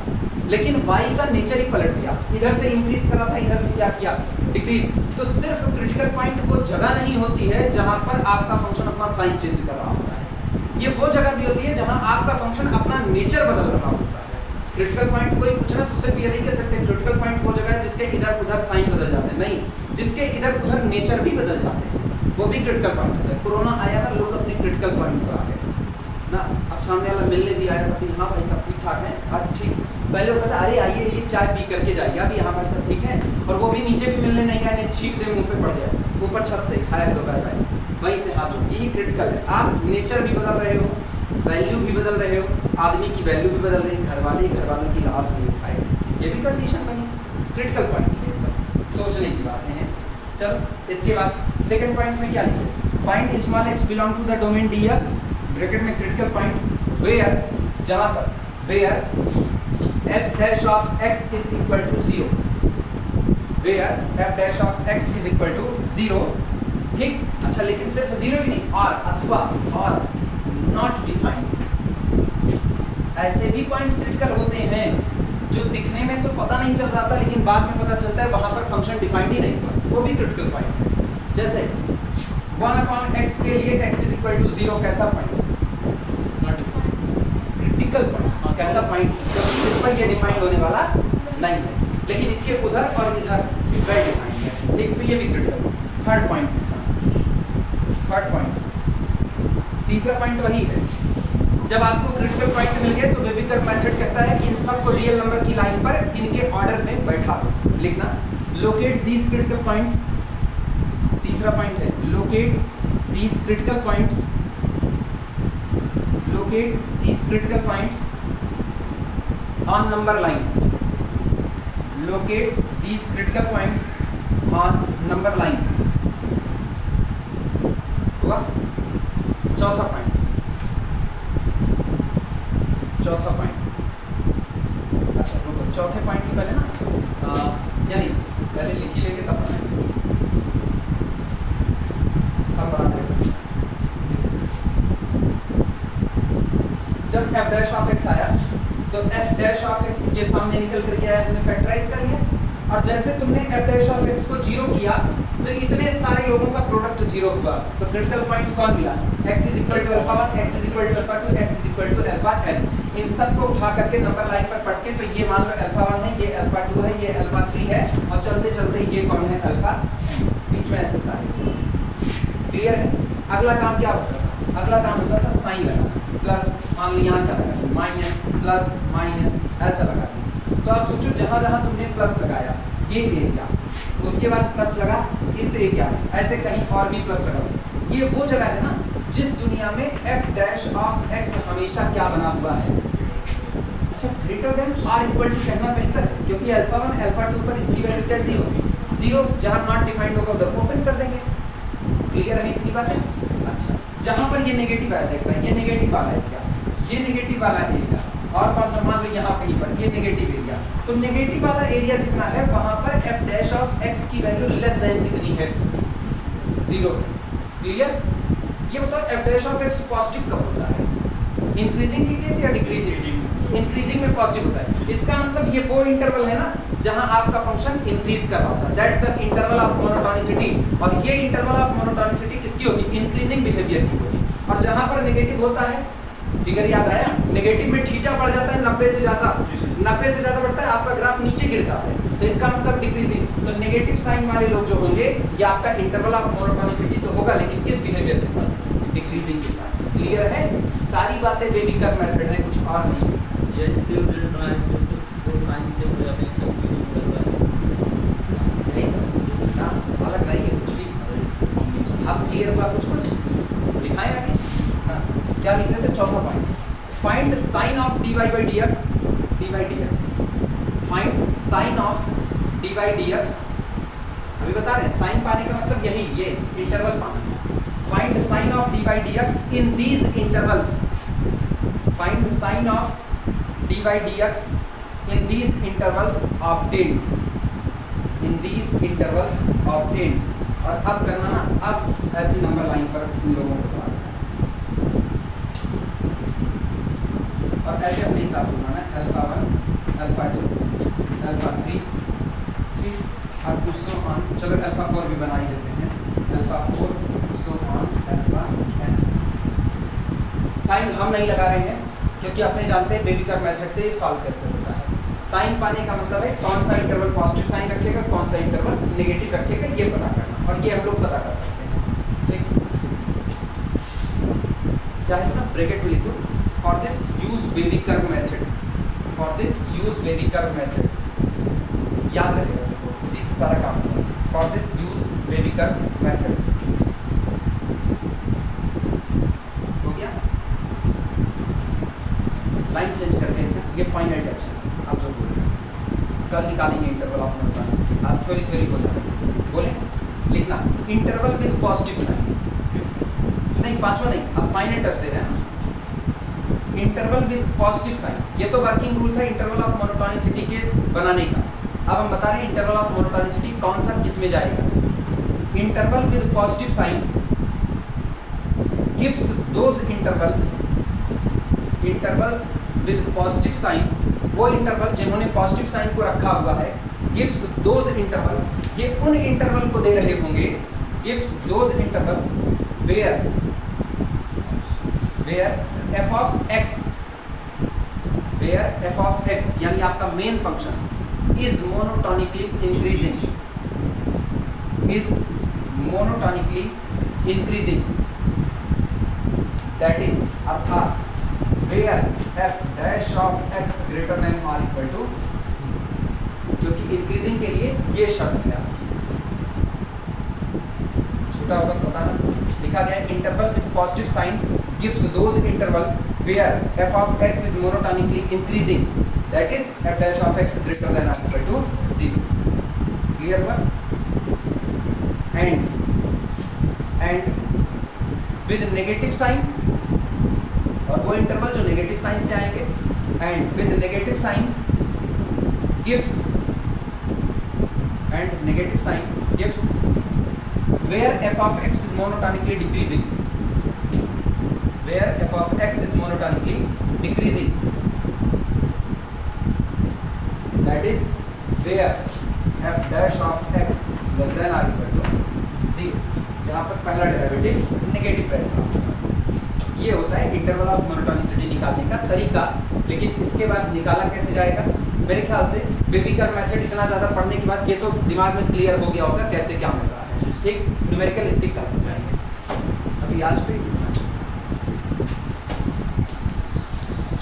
लेकिन y का नेचर ही पलट दिया, इधर से इंक्रीज कर रहा था, इधर से क्या किया, डिक्रीज। तो सिर्फ क्रिटिकल पॉइंट वो जगह नहीं होती है जहां पर आपका फंक्शन अपना साइन चेंज कर रहा होता है, ये वो जगह भी होती है जहां आपका फंक्शन अपना नेचर बदल रहा होता है। क्रिटिकल पॉइंट कोई पूछना तो सिर्फ ये नहीं कह सकते क्रिटिकल पॉइंट वो जगह है जिसके इधर उधर साइन बदल जाते हैं, नहीं, जिसके इधर उधर नेचर भी बदल जाते हैं, वो भी क्रिटिकल पॉइंट होता है। कोरोना आया ना, लोग अपने क्रिटिकल पॉइंट पर आ गए ना। अब सामने वाला मिलने भी आया था, हाँ भाई सब ठीक ठाक है, अब ठीक, पहले होता था अरे आइए ये चाय पी करके जाइए, अभी यहाँ भाई सब ठीक है, और वो भी नीचे भी मिलने नहीं आए, छींक दे मुंह पे पड़ जाए, ऊपर छत से खाया तो बाय बाय, वहीं से हाथ जोड़, यही क्रिटिकल है। आप नेचर भी बदल रहे हो, वैल्यू भी बदल रहे हो, आदमी की वैल्यू भी बदल रही है, घर वालों की लाश भी उठाएगी, ये भी कंडीशन बनी। क्रिटिकल पॉइंट ये सब सोचने की बातें हैं। चलो इसके बाद सेकंड पॉइंट में क्या लिखे, find small x belong to the domain D F, bracket में क्रिटिकल पॉइंट वेयर, जहां पर where f dash of x is equal to 0, where f dash of x is equal to 0, ठीक। अच्छा लेकिन सिर्फ 0 ही नहीं, और अथवा और नॉट डिफाइंड, ऐसे भी पॉइंट क्रिटिकल होते हैं जो दिखने में तो पता नहीं चल रहा था लेकिन बाद में पता चलता है वहां पर फंक्शन डिफाइंड ही नहीं हुआ, वो भी क्रिटिकल पॉइंट है। जैसे 1/x के लिए x इज इक्वल टू 0 कैसा पॉइंट, क्रिटिकल पॉइंट, कैसा पॉइंट, क्योंकि इस पर ये डिफाइंड होने वाला नहीं है, लेकिन इसके उधर और इधर वेल डिफाइंड है, एक तो ये भी critical. Third point, third point, तीसरा पॉइंट वही है, जब आपको क्रिटिकल पॉइंट मिल गए तो वेबिकर मेथड कहता है कि इन सबको रियल नंबर की लाइन पर इनके ऑर्डर में बैठा दो, लिखना लोकेट दीज क्रिटिकल पॉइंट्स, तीसरा पॉइंट है locate these critical points, locate these critical points on number line, locate these critical points on number line, हुआ। चौथा पॉइंट, चौथा पॉइंट, अच्छा रुको, चौथे पॉइंट की पहले ना यानी पहले लिख ही लेंगे तब बनाएंगे। जब f डैश ऑफ x आया तो f डैश ऑफ x ये सामने निकल करके आया, हमने फैक्टराइज कर लिया, और जैसे तुमने f डैश ऑफ x को 0 किया तो इतने सारे लोगों का प्रोडक्ट 0 हुआ, तो क्रिटिकल पॉइंट कौन मिला, x is equal to alpha 1, x is equal to alpha 2, x is equal to alpha n। इन सब को उठा करके नंबर लाइन पर पढ़ के, तो ये मान लो अल्फा 1 है, ये अल्फा 2 है, ये अल्फा 3 है, और चलते चलते ये कौन है अल्फा, बीच में ऐसे सारे, क्लियर है। अगला काम क्या होता था, अगला काम होता था साइन लगाना, प्लस मान लो यहाँ क्या लगा, माइनस प्लस माइनस ऐसा लगा। तो आप सोचो जहाँ जहाँ तुमने प्लस लगाया ये एरिया, उसके बाद प्लस लगा इस एरिया में, ऐसे कहीं और भी प्लस लगा, ये वो जगह है ना जिस दुनिया में f डैश ऑफ x हमेशा क्या बना हुआ है, अच्छा greater than r equal to कहना बेहतर है, क्योंकि अल्फा 1 अल्फा 2 पर इसकी वैल्यू कैसी होगी, 0, जहां नॉट डिफाइंड होगा उधर ओपन कर देंगे, क्लियर है इतनी बातें। अच्छा जहां पर ये नेगेटिव है, देख रहे हैं ये नेगेटिव वाला है क्या, ये नेगेटिव वाला एरिया, और कौन सा मान लो यहाँ कहीं पर ये नेगेटिव एरिया, तो नेगेटिव वाला एरिया जितना है वहां पर f डैश ऑफ x की वैल्यू लेस देन कितनी है, 0, क्लियर। ये बताओ f dash of x positive कब होता है, इंक्रीजिंग की केस या डिक्रीजिंग, इंक्रीजिंग में पॉजिटिव होता है, इसका मतलब ये वो इंटरवल है ना जहां आपका फंक्शन इंक्रीज कर रहा होता है, that's the interval of monotonicity, और ये इंटरवल ऑफ मोनोटोनिसिटी किसकी होगी, इंक्रीजिंग बिहेवियर की होगी, और जहां पर नेगेटिव होता है, फिगर याद आया, नेगेटिव में थीटा बढ़ जाता है 90 से ज्यादा, 90 से ज्यादा बढ़ता है आपका ग्राफ नीचे गिरता है, तो इसका मतलब डिक्रीजिंग, तो नेगेटिव साइन वाले लोग जो होंगे ये आपका इंटरवल ऑफ मोनोटोनिसिटी तो होगा, लेकिन किस बिहेवियर के साथ, डिक्रीजिंग के साथ, क्लियर है। सारी बातें बेबिकर मेथड है, कुछ और नहीं, ये इससे रिलेटेड है जो साइंस से हो जाते हैं तो भी नहीं करता है, यही सब ना, अलग नहीं है कुछ भी। अब क्लियर हुआ कुछ कुछ, दिखाएं आगे क्या लिख रहे थे, चौथा point, find sign of dy by dx, dy dx, find sign of dy dx, अभी बता रहे हैं साइन पाने का मतलब यही, ये इंटरवल पाना, find sign of dy dx in these intervals, find sign of dy dx in these intervals obtained, in these intervals obtained, और अब करना ना, अब ऐसी नंबर लाइन पर इन लोगों को बनाना है और ऐसे अपने हिसाब से बनाना है, अल्फा 1 अल्फा 2 अल्फा 3 और कुछ सो ऑन, चलो अल्फा 4 भी बना ही देते हैं, alpha 4 so on alpha n। Sign हम नहीं लगा रहे हैं, क्योंकि अपने जानते हैं बेबी कर्व मेथड से सॉल्व कैसे होता है। साइन पाने का मतलब है कौन सा इंटरवल पॉजिटिव साइन रखेगा, कौन सा इंटरवल नेगेटिव रखेगा, ये पता करना, और ये हम लोग पता कर सकते हैं। ठीक, चाहे तो ना ब्रैकेट में लिख दो, for this use baby curve method, for this use baby curve method, याद रहेगा देखो, उसी से सारा काम होगा। For this use baby curve method हो गया। लाइन चेंज करके ये फाइनल टच है, आप जो बोल रहे हैं। कल निकालेंगे इंटरवल ऑफ मोनोटोनिसिटी, आज थ्योरी हो जाएगा। बोले लिखना इंटरवल विद पॉजिटिव साइन, नहीं पांचवा नहीं, आप फाइनल टच दे रहे हैं ना। इंटरवल विद पॉजिटिव साइन, ये तो वर्किंग रूल था इंटरवल ऑफ मोनोटोनिसिटी के बनाने का। अब हम बता रहे हैं इंटरवल ऑफ मोनोटोनिसिटी कौन सा किस में जाएगा। Interval with positive sign gives those intervals with positive sign, वो इंटरवल जिन्होंने पॉजिटिव साइन को रखा हुआ है, गिव्स दोज इंटरवल, ये उन इंटरवल को दे रहे होंगे, gives those interval where f of x, where f of x यानी आपका main function is monotonically increasing, that is अर्थात where f dash of x greater than और इक्वल टू 0, क्योंकि इंक्रीजिंग के लिए ये शर्त है। छोटा होगा तो बताना। लिखा गया है interval with positive sign gives those interval where f of x is monotonically increasing, that is f dash of x greater than or equal to 0. Clear हुआ? And with negative sign, और वो इंटरवल जो negative sign से आएंगे, and with negative sign gives where f of x is monotonically decreasing, where f of x is monotonically decreasing, that is where f dash of x less than or equal to 0, जहाँ पर पहला derivative negative रहेगा। ये होता है interval of monotonicity निकालने का तरीका। लेकिन इसके बाद निकाला कैसे जाएगा, मेरे ख्याल से बेबी कर्व मेथड इतना ज़्यादा पढ़ने के बाद ये तो दिमाग में क्लियर हो गया होगा कैसे क्या मिल रहा है। ठीक, न्यूमेरिकल स्टिक कर जाएंगे। अभी आज पे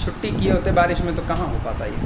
छुट्टी किए होते बारिश में तो कहाँ हो पाता ये।